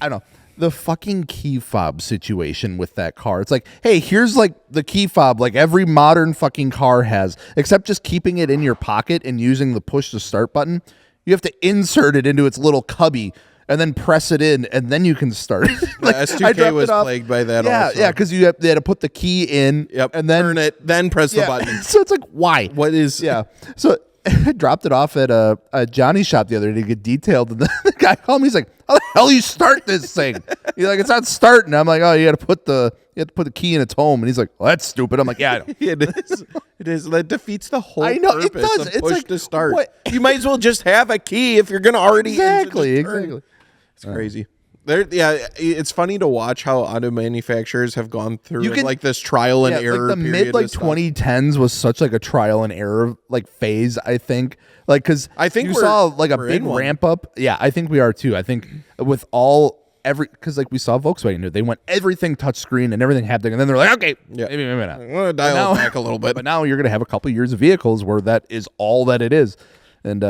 I don't know. The fucking key fob situation with that car. It's like, hey, here's like the key fob like every modern fucking car has, except just keeping it in your pocket and using the push to start button. You have to insert it into its little cubby and then press it in, and then you can start. Like, S2K was plagued by that also. Yeah, because they had to put the key in, and then turn it, then press the button. So it's like, why? What is... Yeah. So I dropped it off at a Johnny's shop the other day to get detailed, and the guy called me. He's like, "How the hell you start this thing?" He's like, "It's not starting." I'm like, "Oh, you got to put the key in its home." And he's like, "Well, that's stupid." I'm like, "Yeah, I know." It is. It is. That defeats the whole I know, it purpose does. of It's push like, to start. what? You might as well just have a key if you're going to already... Exactly. It's crazy. It's funny to watch how auto manufacturers have gone through like this trial and error. Like the period mid like 2010s was such like a trial and error like phase. I think like because I think you we're- saw like a we're big in one. ramp up. Yeah, I think we are too. I think with because like we saw Volkswagen do, they went everything touchscreen and everything haptic, and then they're like, okay, maybe not. I'm going to dial it back a little bit. But now you're gonna have a couple years of vehicles where that is all that it is, and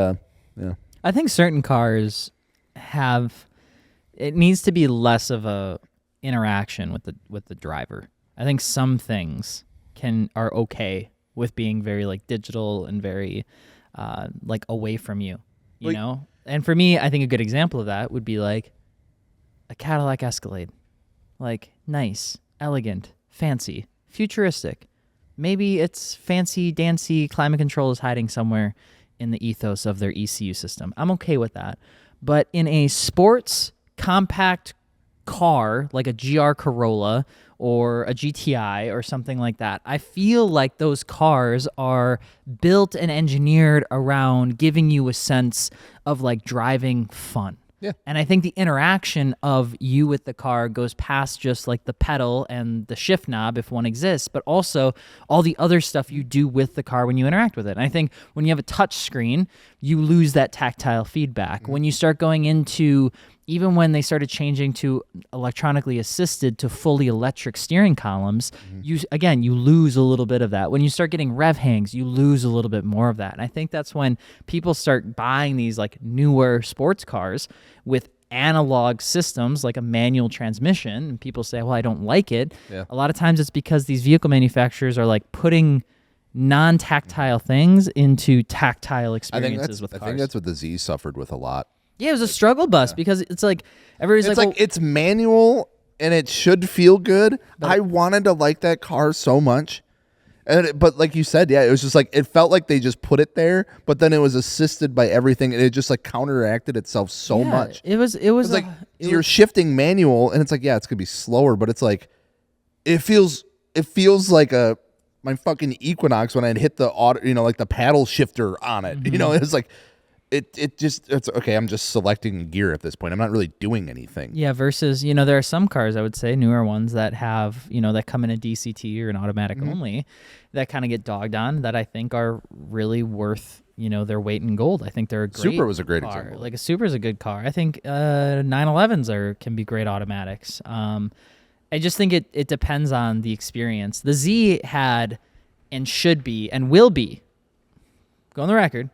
yeah. I think certain cars have. It needs to be less of a interaction with the driver. I think some things are okay with being very like digital and very like away from you, you know? And for me, I think a good example of that would be like a Cadillac Escalade. Like nice, elegant, fancy, futuristic. Maybe it's fancy dancy climate control is hiding somewhere in the ethos of their ECU system. I'm okay with that. But in a sports compact car like a GR Corolla or a GTI or something like that, I feel like those cars are built and engineered around giving you a sense of like driving fun. Yeah. And I think the interaction of you with the car goes past just like the pedal and the shift knob if one exists, but also all the other stuff you do with the car when you interact with it. And I think when you have a touch screen, you lose that tactile feedback. When you start going into even when they started changing to electronically assisted to fully electric steering columns, you lose a little bit of that. When you start getting rev hangs, you lose a little bit more of that. And I think that's when people start buying these like newer sports cars with analog systems like a manual transmission, and people say, well, I don't like it. Yeah. A lot of times it's because these vehicle manufacturers are like putting non-tactile things into tactile experiences with cars. I think that's what the Z suffered with a lot. Yeah, it was a struggle bus because it's like everybody's like, it's manual and it should feel good. I wanted to like that car so much. But like you said, yeah, it was just like it felt like they just put it there, but then it was assisted by everything, and it just like counteracted itself so much. It was like you're shifting manual, and it's like it's gonna be slower, but it's like it feels like my fucking Equinox when I'd hit the auto, like the paddle shifter on it. Mm-hmm. It's like it's okay. I'm just selecting gear at this point. I'm not really doing anything. Yeah. Versus, there are some cars, I would say, newer ones that have, that come in a DCT or an automatic only, that kind of get dogged on, that I think are really worth, their weight in gold. I think they're a great Supra was a great car. example. Like a Supra is a good car. I think 911s can be great automatics. I just think it depends on the experience. The Z had and should be and will be, go on the record,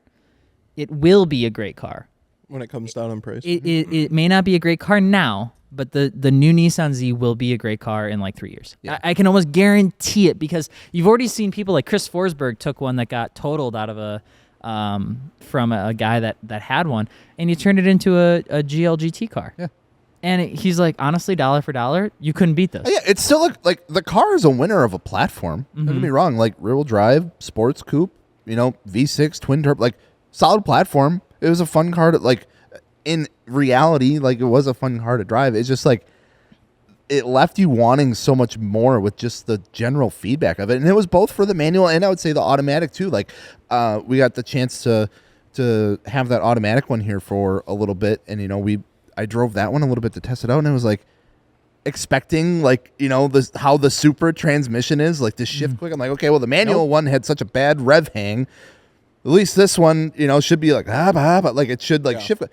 it will be a great car. When it comes down in price. It may not be a great car now, but the new Nissan Z will be a great car in like 3 years. Yeah. I can almost guarantee it, because you've already seen people like Chris Forsberg took one that got totaled out of from a guy that had one, and he turned it into a GLGT car. Yeah. And he's like, honestly, dollar for dollar, you couldn't beat this. Yeah, it's still like the car is a winner of a platform. Don't get me wrong, like rear-wheel drive, sports coupe, V6 twin turbo, like solid platform. It was a fun car to like. In reality, like it was a fun car to drive. It's just like it left you wanting so much more with just the general feedback of it, and it was both for the manual and I would say the automatic too. Like we got the chance to have that automatic one here for a little bit, and I drove that one a little bit to test it out, and it was like expecting like how the Supra transmission is, like to shift quick. I'm like, okay, well the manual one had such a bad rev hang. At least this one, should be like but like it should like shift.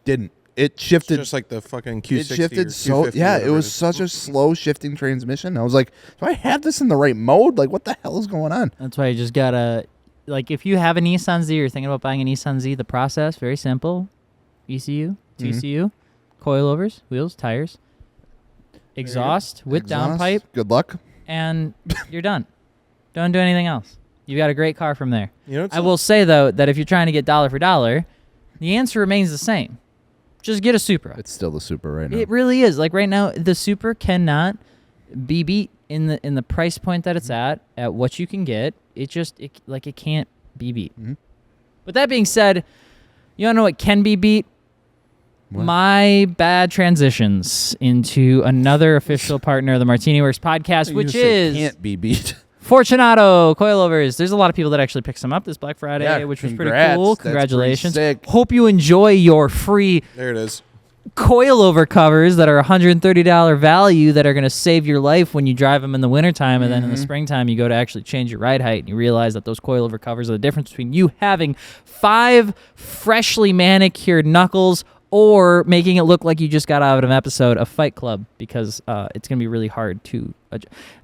Didn't. It shifted. It's just like the fucking Q60. It shifted so it was such a slow shifting transmission. I was like, do I have this in the right mode? Like, what the hell is going on? That's why you just gotta, like, if you have a Nissan Z or you're thinking about buying a Nissan Z, the process very simple: ECU, TCU, coilovers, wheels, tires, exhaust with downpipe. Good luck. And you're done. Don't do anything else. You got a great car from there. I will say though that if you're trying to get dollar for dollar, the answer remains the same. Just get a Supra. It's still the Supra right now. It really is. Like right now, the Supra cannot be beat in the price point that it's at what you can get. It can't be beat. Mm-hmm. With that being said, you wanna know what can be beat? What? My bad transitions into another official partner of the MartiniWorks podcast, which is can't be beat. Fortunado coilovers. There's a lot of people that actually picked some up this Black Friday, which was pretty cool. Congratulations. Hope you enjoy your free there it is coilover covers that are $130 value that are going to save your life when you drive them in the wintertime, and then in the springtime you go to actually change your ride height and you realize that those coilover covers are the difference between you having 5 freshly manicured knuckles or making it look like you just got out of an episode of Fight Club, because it's going to be really hard to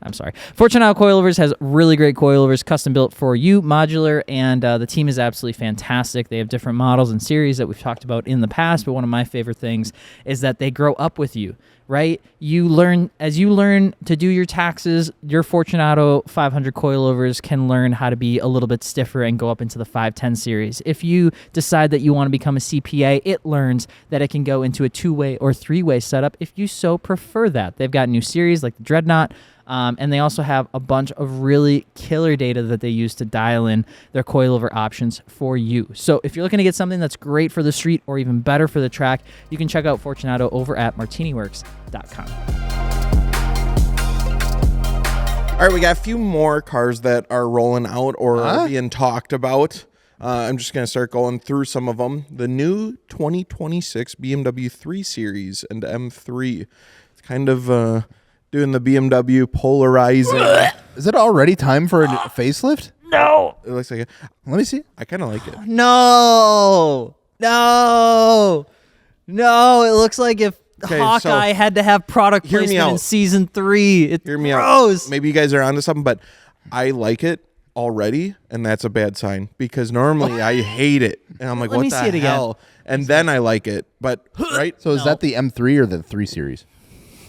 I'm sorry. Fortunado Coilovers has really great coilovers, custom built for you, modular, and the team is absolutely fantastic. They have different models and series that we've talked about in the past, but one of my favorite things is that they grow up with you, right? As you learn to do your taxes, your Fortunado 500 coilovers can learn how to be a little bit stiffer and go up into the 510 series. If you decide that you want to become a CPA, it learns that it can go into a 2-way or 3-way setup if you so prefer that. They've got new series like the Dreadnought, and they also have a bunch of really killer data that they use to dial in their coilover options for you. So if you're looking to get something that's great for the street or even better for the track, you can check out Fortunado over at MartiniWorks.com. All right, we got a few more cars that are rolling out or are being talked about. I'm just going to start going through some of them. The new 2026 BMW 3 Series and M3. It's kind of doing the BMW polarizing. Is it already time for a facelift? No. It looks like it. Let me see. I kind of like it. No. No, it looks like if Okay, Hawkeye so had to have product hear me placement in out. season 3. It's Hear me gross. out. Maybe you guys are onto something, but I like it already, and that's a bad sign because normally I hate it, and I'm like, Let what me the see it again. hell? And then I like it, but right? So is that the M3 or the 3 Series?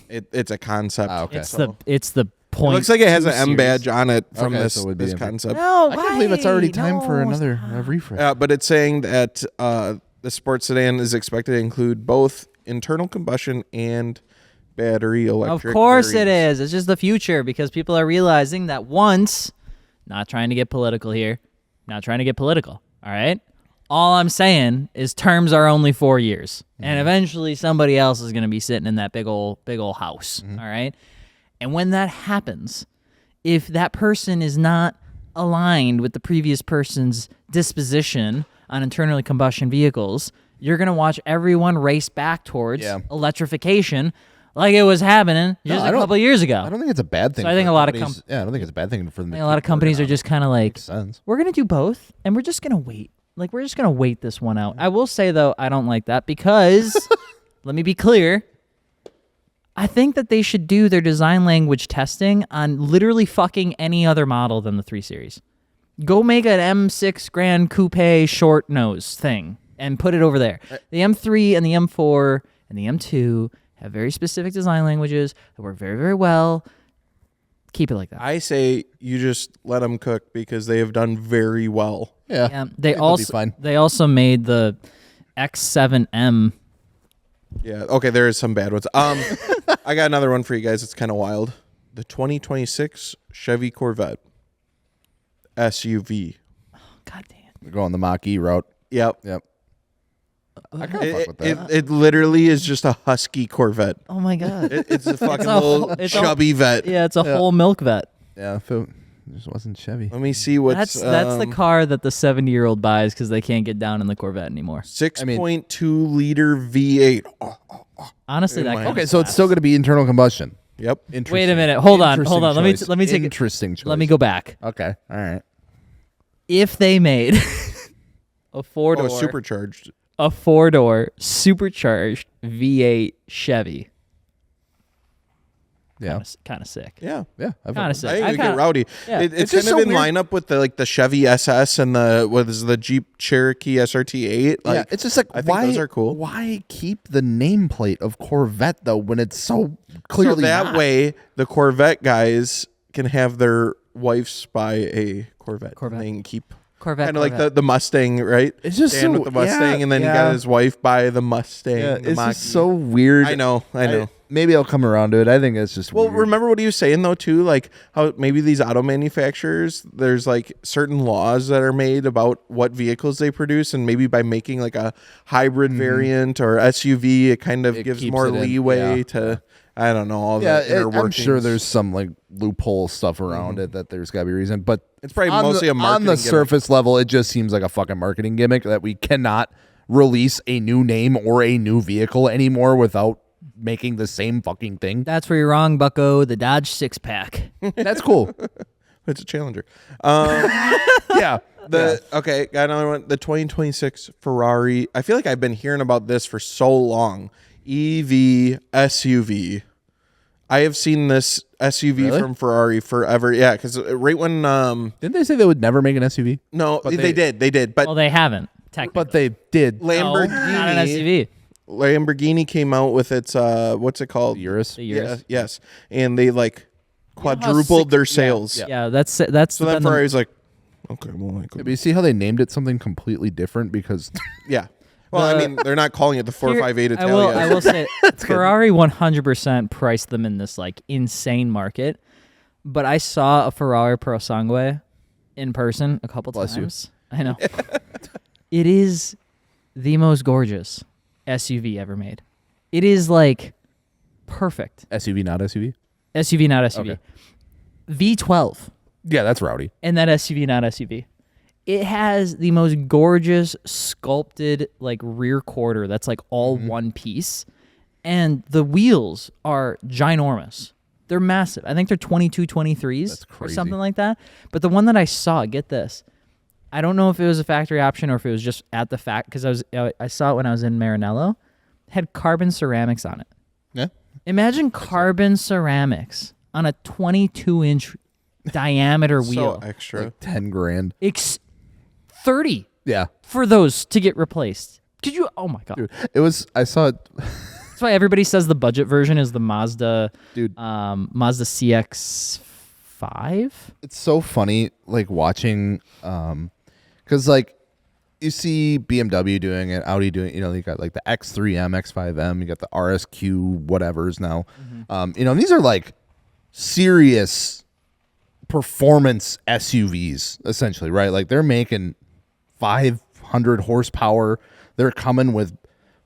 It's a concept. Okay. It's the It point. looks like it has an 2 M series. badge on it from Okay, this so it would be this the- concept. No, I can't believe it's already time for no, another stop. refresh. But it's saying that the sports sedan is expected to include both internal combustion and battery electric. Of course it variants. is. It's just the future because people are realizing that once, not trying to get political here, not trying to get political, all right? All I'm saying is terms are only 4 years. And eventually somebody else is going to be sitting in that big old house, all right? And when that happens, if that person is not aligned with the previous person's disposition on internally combustion vehicles, you're going to watch everyone race back towards electrification like it was happening just a couple years ago. I don't think it's a bad thing. So I think for a lot of companies- I don't think it's a bad thing for them. I think a lot of companies are just kind of like, Makes sense. we're going to do both, and we're just going to wait. Like, we're just going to wait this one out. I will say, though, I don't like that because, let me be clear, I think that they should do their design language testing on literally fucking any other model than the 3 Series. Go make an M6 Grand Coupe short nose thing and put it over there. The M3 and the M4 and the M2 have very specific design languages that work very, very well. Keep it like that. I say you just let them cook because they have done very well. Yeah. Yeah, they also made the X7M. Yeah. Okay. There is some bad ones. I got another one for you guys. It's kind of wild. The 2026 Chevy Corvette SUV. God damn. They're going the Mach-E route. Yep. Yep. I kind of fuck with that. It literally is just a husky Corvette. Oh my god. It's a fucking a- little it's a- chubby vet. Yeah, it's a whole milk vet. Yeah, if it just wasn't Chevy. Let me see what's That's the car that the 70-year-old buys because they can't get down in the Corvette anymore. 6.2 liter V8. Honestly, that my- kind Okay, so it's still going to be internal combustion. Yep. Interesting. Wait a minute. Hold on. Interesting Let choice. me take interesting choice. Let me go back. Okay. All right. If they made a four-door Oh, supercharged. a four-door supercharged V8 Chevy, Yeah. kind of sick. Yeah. Yeah. I've Kind of sick. I think I we get kinda- rowdy. yeah. It's It's kind just of so in weird. line up with the Chevy SS and the Jeep Cherokee SRT8. yeah, it's just like I think why those are cool. Why keep the nameplate of Corvette though when it's so clearly so that not? way the Corvette guys can have their wives buy a Corvette. Corvette. And they can keep Corvette. kind of like the Mustang, right? It's just Dan so- with the Mustang, yeah, and then he yeah. got his wife buy the Mustang. Yeah, the it's Mach-E. just so weird. I know. Maybe I'll come around to it. I think it's just Well, weird. remember what he was saying though too, like how maybe these auto manufacturers, there's like certain laws that are made about what vehicles they produce, and maybe by making like a hybrid variant or SUV, it kind of It gives keeps more it in, leeway yeah, to I don't know all Yeah, the inner I'm sure workings. there's some like loophole stuff around it that there's got to be reason, but It's probably on mostly the, a marketing on the gimmick. surface level, it just seems like a fucking marketing gimmick that we cannot release a new name or a new vehicle anymore without making the same fucking thing. That's where you're wrong, Bucko. The Dodge Sixpack. That's cool. It's a Challenger. Yeah. Okay, got another one. The 2026 Ferrari. I feel like I've been hearing about this for so long. EV SUV. I have seen this SUV Really? from Ferrari forever. Yeah, because right when Didn't they say they would never make an SUV? no, But they did, but Well, they haven't. Technically. But they did. No, Lamborghini, not an SUV. Lamborghini came out with its what's it called? Urus. The Urus. Yeah, yes, and they like how quadrupled sick- their sales. Yeah, that's So been then the- Ferrari's like, okay, well, like, But you see how they named it something completely different because yeah. Well, I mean, they're not calling it the 458 Here, Italia. I will say Ferrari 100% priced them in this like insane market. But I saw a Ferrari Purosangue in person a couple Bless you. times. I know. It is the most gorgeous SUV ever made. It is like perfect. SUV, not SUV. SUV, not SUV. Okay. V12 Yeah, that's rowdy. and that SUV, not SUV. It has the most gorgeous sculpted like rear quarter that's like all one piece. And the wheels are ginormous. They're massive. I think they're 22, 23s That's or crazy. something like that. But the one that I saw, get this. I don't know if it was a factory option or if it was just at the because I saw it when I was in Maranello. had carbon ceramics on it. Yeah. Imagine carbon ceramics on a 22-inch diameter wheel. So extra. Like 10 grand. 30 Yeah. for those to get replaced. Could you? Oh my god! Dude, I saw it. That's why everybody says the budget version is the Mazda, Dude. Mazda CX-5. It's so funny, like watching, because like you see BMW doing it, Audi doing, you got like the X3M, X5M, you got the RSQ, whatever's now, and these are like serious performance SUVs essentially, right? Like they're making 500 horsepower. They're coming with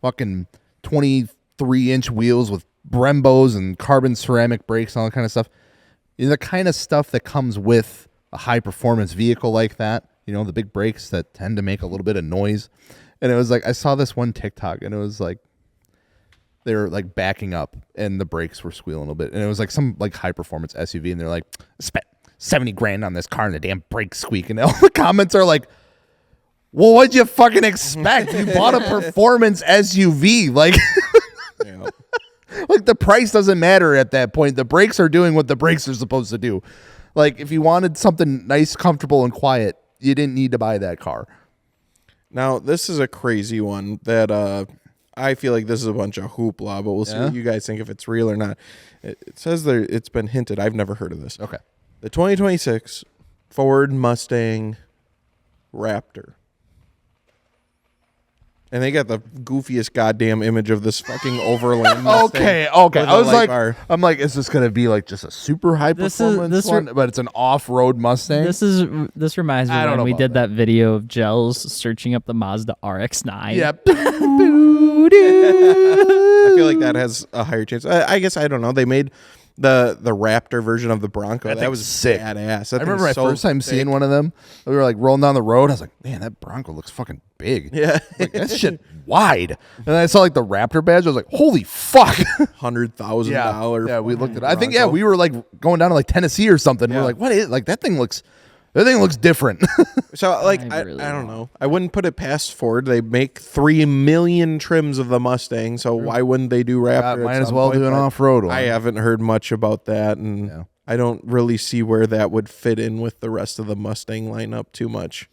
fucking 23-inch wheels with Brembos and carbon ceramic brakes and all that kind of stuff. The kind of stuff that comes with a high-performance vehicle like that, the big brakes that tend to make a little bit of noise. And it was like, I saw this one TikTok, and it was like, they were like backing up, and the brakes were squealing a little bit. And it was like some like high-performance SUV, and they're like, spent 70 grand on this car, and the damn brakes squeak. And all the comments are like, well, what'd you fucking expect? You bought a performance SUV. Like, Yeah. like the price doesn't matter at that point. The brakes are doing what the brakes are supposed to do. Like, if you wanted something nice, comfortable, and quiet, you didn't need to buy that car. Now, this is a crazy one that I feel like this is a bunch of hoopla, but we'll see what you guys think, if it's real or not. It says there, it's been hinted. I've never heard of this. Okay. The 2026 Ford Mustang Raptor. And they got the goofiest goddamn image of this fucking overland Mustang. Okay. with I a was light like, bar. I'm like, is this gonna be like just a super high performance one, but it's an off-road Mustang? This reminds me I don't when know we about did that video of Gels searching up the Mazda RX-9. Yep. I feel like that has a higher chance. I guess, I don't know. They made the Raptor version of the Bronco. That was sick. badass. I remember my first time seeing one of them. We were like rolling down the road. I was like, man, that Bronco looks fucking big. Yeah. Like, that shit wide. And then I saw like the Raptor badge. I was like, holy fuck. $100,000. Yeah, we looked at it. I think, we were like going down to like Tennessee or something. Yeah. We're like, what is, like, that thing looks different. So, like, I I really don't know. I wouldn't put it past Ford. They make 3 million trims of the Mustang, so why wouldn't they do Raptor? Might at as some well point? do an But off-road one. I haven't heard much about that, and I don't really see where that would fit in with the rest of the Mustang lineup too much.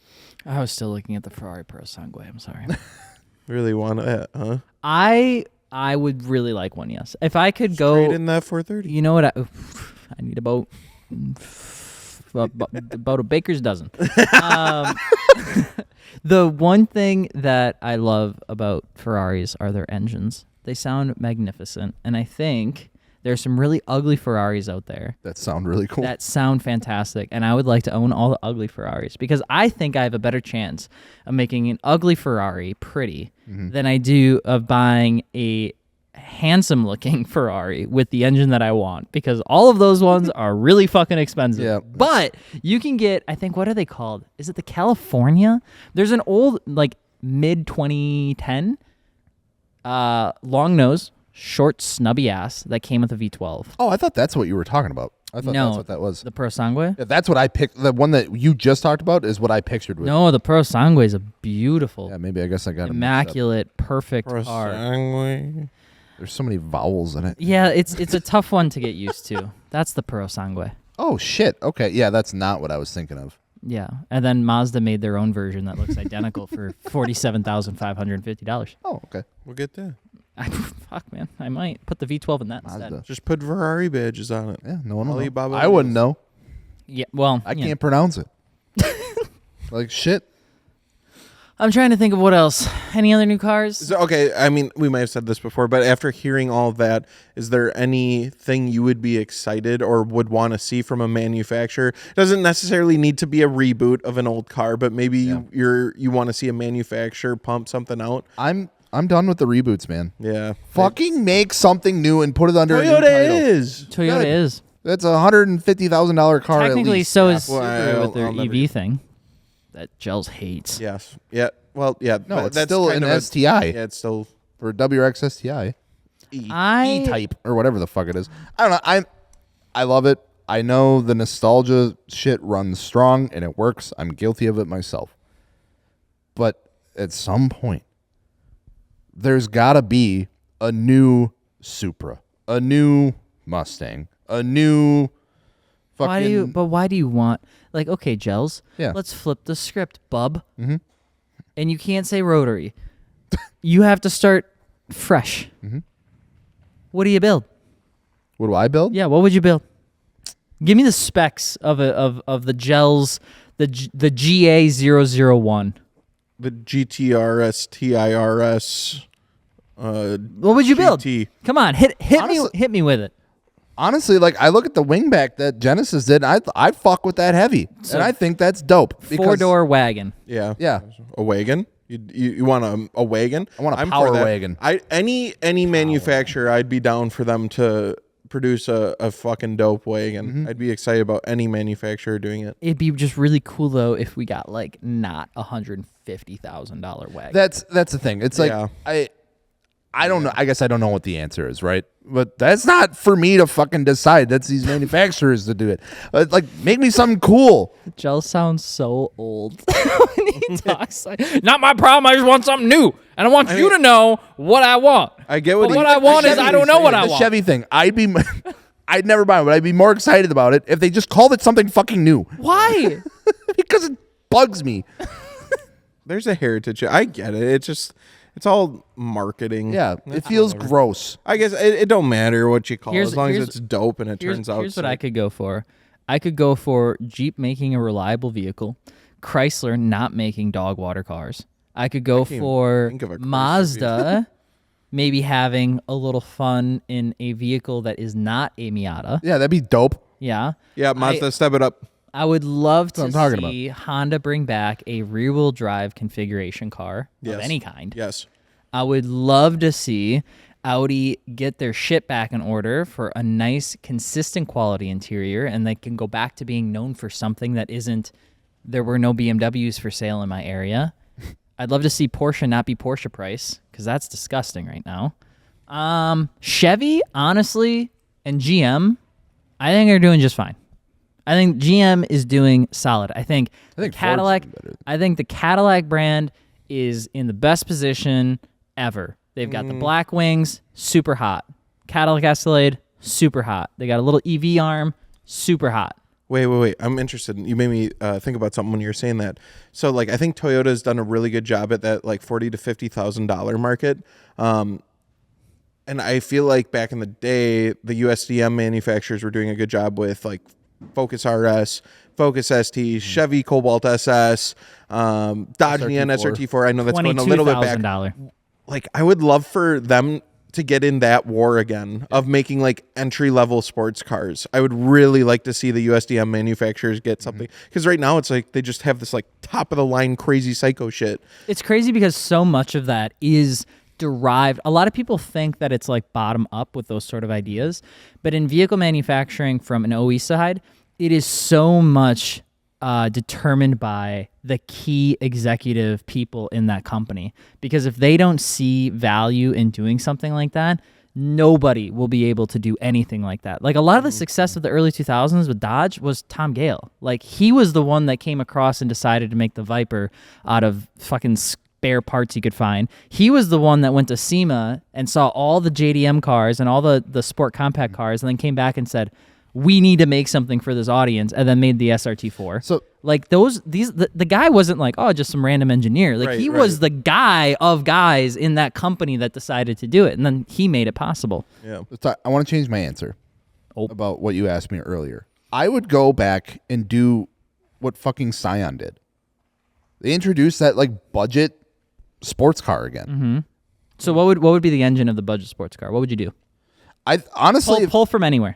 I was still looking at the Ferrari Purosangue. I'm sorry. Really want that, huh? I would really like one. Yes, if I could go Straight in that 430. You know what? I need about a baker's dozen. The one thing that I love about Ferraris are their engines. They sound magnificent, and I think there's some really ugly Ferraris out there That sound really cool. that sound fantastic, and I would like to own all the ugly Ferraris because I think I have a better chance of making an ugly Ferrari pretty than I do of buying a handsome looking Ferrari with the engine that I want, because all of those ones are really fucking expensive. Yeah. But you can get, I think, what are they called? Is it the California? There's an old, like, mid 2010 long nose, short, snubby ass that came with a V12. Oh, I thought that's what you were talking about. I thought No, that's what that was. The Purosangue? Yeah, that's what I picked. The one that you just talked about is what I pictured with. No, the Purosangue is a beautiful, Yeah, maybe I guess I got it. immaculate, perfect car. Purosangue. There's so many vowels in it. Yeah, it's a tough one to get used to. That's the Purosangue. Oh shit. Okay, yeah, that's not what I was thinking of. Yeah, and then Mazda made their own version that looks identical for $47,550. Oh, okay. We'll get that. Fuck, man, I might put the V12 in that Mazda. instead. Just put Ferrari badges on it. Yeah, no one will know. Alibaba I wouldn't know. Yeah, well, I yeah. can't pronounce it. Like shit. I'm trying to think of what else. Any other new cars? So, okay, I mean, we might have said this before, but after hearing all of that, is there anything you would be excited or would want to see from a manufacturer? It doesn't necessarily need to be a reboot of an old car, but maybe you want to see a manufacturer pump something out. I'm done with the reboots, man. Yeah. Fucking make something new and put it under a new Toyota title. is. Toyota Good. is. That's $150,000 car. Technically, at least. so is Well, Subaru with their I'll never- EV thing that Gels hates. Yes. Yeah. Well, yeah. No, but it's that's still kind an of a- STI Yeah, it's still or WRX STI. I E-type or whatever the fuck it is. I don't know. I love it. I know the nostalgia shit runs strong and it works. I'm guilty of it myself. But at some point, there's got to be a new Supra, a new Mustang, a new fucking... Why do you want... Like, okay, Gels, Yeah. let's flip the script, bub. Mm-hmm. And you can't say rotary. You have to start fresh. Mm-hmm. What do you build? What do I build? Yeah, what would you build? Give me the specs of the Gels, the GA001. The GTR STIRS. What would you build? GT. Come on, hit me with it. Honestly, like I look at the wingback that Genesis did, and I fuck with that heavy, and I think that's dope. Four-door wagon. Yeah. Yeah. A wagon? You want a wagon? I want a I'm power for that. wagon. Any manufacturer, I'd be down for them to produce a fucking dope wagon. Mm-hmm. I'd be excited about any manufacturer doing it. It'd be just really cool though if we got like not $150,000 wagon. That's the thing. It's like Yeah. I don't know. I guess I don't know what the answer is, right? But that's not for me to fucking decide. That's these manufacturers to do it. Like, make me something cool. Gel sounds so old when he talks. Like, not my problem. I just want something new, and I want you to know what I want. I get what But what I want is I don't know what I The want. Chevy thing. I'd never buy it, but I'd be more excited about it if they just called it something fucking new. Why? Because it bugs me. There's a heritage. I get it. It's all marketing. Yeah, it feels gross. I guess it don't matter what you call it, Here's- as long as here's- it's dope and it turns out. Here's what I could go for. I could go for Jeep making a reliable vehicle, Chrysler not making dog water cars. I could go can't for think of a Chrysler Mazda maybe having a little fun in a vehicle that is not a Miata. Yeah, that'd be dope. Yeah. Yeah, Mazda, step it up. I would love to what I'm talking see Honda bring back a rear-wheel drive configuration car of Yes. any kind. Yes. I would love to see Audi get their shit back in order for a nice, consistent quality interior, and they can go back to being known for something that isn't, there were no BMWs for sale in my area. I'd love to see Porsche not be Porsche price, because that's disgusting right now. Chevy, honestly, and GM, I think they're doing just fine. I think GM is doing solid. I think Ford's Cadillac. doing better. I think the Cadillac brand is in the best position ever. They've got the black wings, super hot. Cadillac Escalade, super hot. They got a little EV arm, super hot. Wait. I'm interested. You made me think about something when you were saying that. So, like, I think Toyota's done a really good job at that, like, $40,000 to $50,000 market. And I feel like back in the day, the USDM manufacturers were doing a good job with, like, Focus RS, Focus ST, Chevy Cobalt SS, Dodge Neon SRT4. I know that's going a little bit back. $22,000. Like, I would love for them to get in that war again of making like entry-level sports cars. I would really like to see the USDM manufacturers get something, because right now it's like they just have this like top-of-the-line crazy psycho shit. It's crazy because so much of that is derived. A lot of people think that it's like bottom up with those sort of ideas, but in vehicle manufacturing from an OE side, it is so much determined by the key executive people in that company. Because if they don't see value in doing something like that, nobody will be able to do anything like that. Like a lot of the success of the early 2000s with Dodge was Tom Gale. Like he was the one that came across and decided to make the Viper out of fucking spare parts he could find. He was the one that went to SEMA and saw all the JDM cars and all the sport compact cars and then came back and said, we need to make something for this audience, and then made the SRT4. So like the guy wasn't like, oh, just some random engineer. Like he was the guy of guys in that company that decided to do it, and then he made it possible. Yeah. I want to change my answer about what you asked me earlier. I would go back and do what fucking Scion did. They introduced that like budget sports car again. Mm-hmm. So what would be the engine of the budget sports car? What would you do? I honestly pull from anywhere.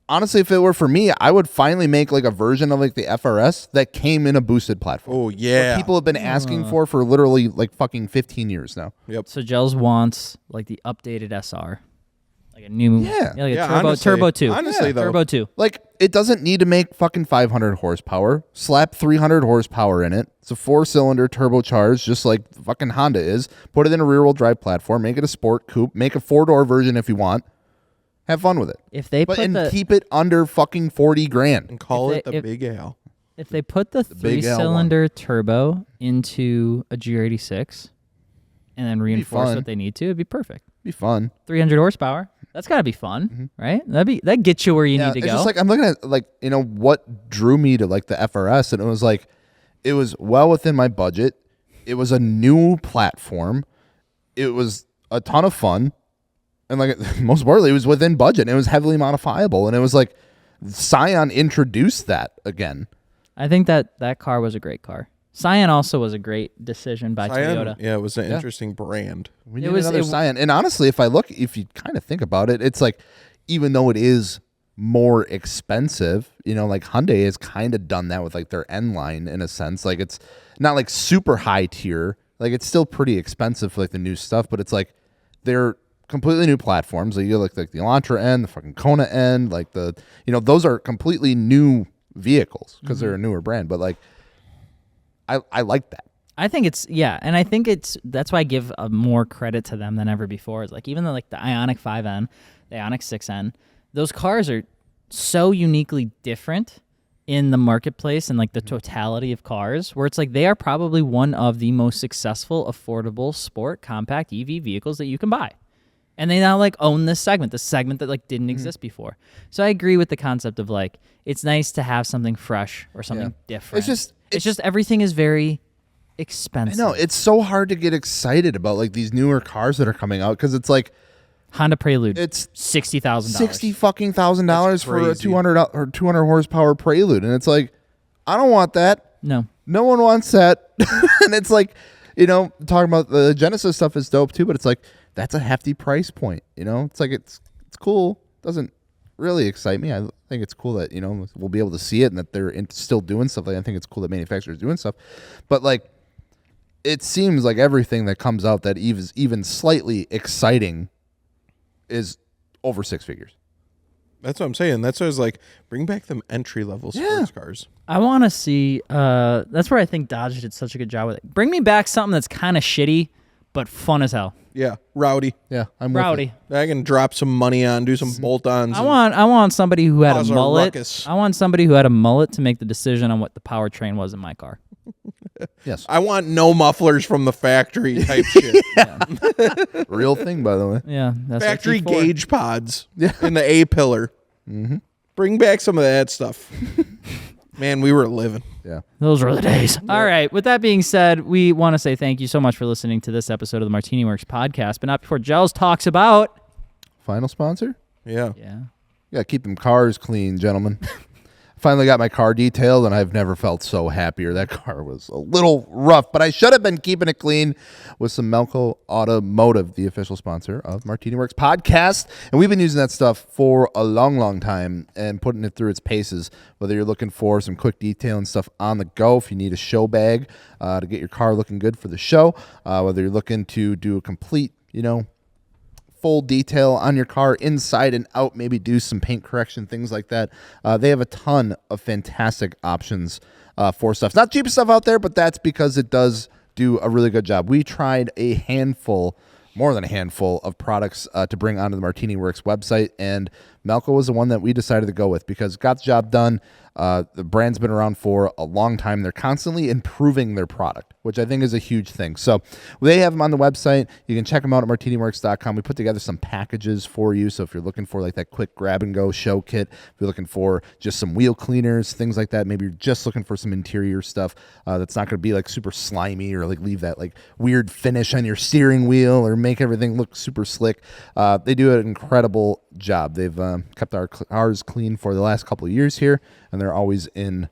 Honestly, if it were for me, I would finally make like a version of like the FRS that came in a boosted platform. Oh yeah. What people have been asking for literally like fucking 15 years now. Yep. So Gels wants like the updated SR, like a new, like a Yeah, turbo 2. honestly, though. Turbo 2. Like it doesn't need to make fucking 500 horsepower. Slap 300 horsepower in it. It's a 4-cylinder turbocharged, just like fucking Honda is. Put it in a rear-wheel drive platform. Make it a sport coupe. Make a 4-door version if you want. Have fun with it. If they keep it under fucking 40 grand. And call If it the Big Al. If they put the Big L 3-cylinder turbo into a GR86 and then reinforce fun. what they need to, it'd be perfect. Be fun. 300 horsepower. That's got to be fun, right? That gets you where you need to it's go. just like I'm looking at like what drew me to like the FRS, and it was like it was well within my budget. It was a new platform. It was a ton of fun, and like most importantly, it was within budget. And it was heavily modifiable, and it was like Scion introduced that again. I think that car was a great car. Scion also was a great decision by Toyota. Yeah, it was an interesting brand. We need another Scion. And honestly, if you kind of think about it, it's like, even though it is more expensive, like Hyundai has kind of done that with like their N line in a sense. Like it's not like super high tier. Like it's still pretty expensive for like the new stuff, but it's like they're completely new platforms. Like you look like the Elantra N, the fucking Kona N, like those are completely new vehicles because they're a newer brand. But like, I like that. I think and I think that's why I give more credit to them than ever before. It's like even like the Ioniq 5N, the Ioniq 6N, those cars are so uniquely different in the marketplace and like the totality of cars, where it's like they are probably one of the most successful, affordable, sport, compact EV vehicles that you can buy. And they now like own this segment that like didn't exist before. So I agree with the concept of like, it's nice to have something fresh or something different. It's just everything is very expensive. I know, it's so hard to get excited about like these newer cars that are coming out because it's like Honda Prelude. It's $60,000. $60,000 for a 200 horsepower Prelude, and it's like, I don't want that. No one wants that. And it's like, talking about the Genesis stuff is dope too, but it's like that's a hefty price point. It's like it's cool. Doesn't really excite me. I think it's cool that we'll be able to see it and that they're still doing stuff. Like I think it's cool that manufacturers are doing stuff, but like it seems like everything that comes out that is even slightly exciting is over six figures. That's what I'm saying. That's what I was like, bring back them entry-level sports cars. I want to see, that's where I think Dodge did such a good job with it. Bring me back something that's kind of shitty, but fun as hell. Yeah, rowdy. Yeah, I'm rowdy. I can drop some money on, do some bolt-ons. I want somebody who had a cause a mullet. ruckus. I want somebody who had a mullet to make the decision on what the powertrain was in my car. Yes. I want no mufflers from the factory type shit. Real thing, by the way. Yeah, that's Factory what G4. gauge pods in the A-pillar. Mm-hmm. Bring back some of that stuff. Man, we were living. Yeah. Those were the days. All right. With that being said, we want to say thank you so much for listening to this episode of the MartiniWorks podcast, but not before Gels talks about... Final sponsor? Yeah. Yeah, keep them cars clean, gentlemen. Finally got my car detailed, and I've never felt so happier. That car was a little rough, but I should have been keeping it clean with some Melco Automotive, the official sponsor of MartiniWorks Podcast. And we've been using that stuff for a long, long time and putting it through its paces, whether you're looking for some quick detail and stuff on the go, if you need a show bag to get your car looking good for the show, whether you're looking to do a complete, full detail on your car inside and out, maybe do some paint correction, things like that. They have a ton of fantastic options for stuff. It's not the cheapest stuff out there, but that's because it does do a really good job. We tried a handful, more than a handful of products to bring onto the MartiniWorks website, and Melco was the one that we decided to go with because it got the job done. The brand's been around for a long time. They're constantly improving their product, which I think is a huge thing. So they have them on the website. You can check them out at MartiniWorks.com. We put together some packages for you. So if you're looking for like that quick grab and go show kit, if you're looking for just some wheel cleaners, things like that, maybe you're just looking for some interior stuff that's not going to be like super slimy or like leave that like weird finish on your steering wheel or make everything look super slick. They do an incredible job. They've kept our cars clean for the last couple of years here, and they're always in,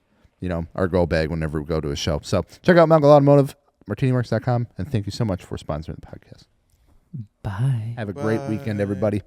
our go bag whenever we go to a show. So check out Melco Automotive, MartiniWorks.com, and thank you so much for sponsoring the podcast. Bye. Have a great weekend, everybody.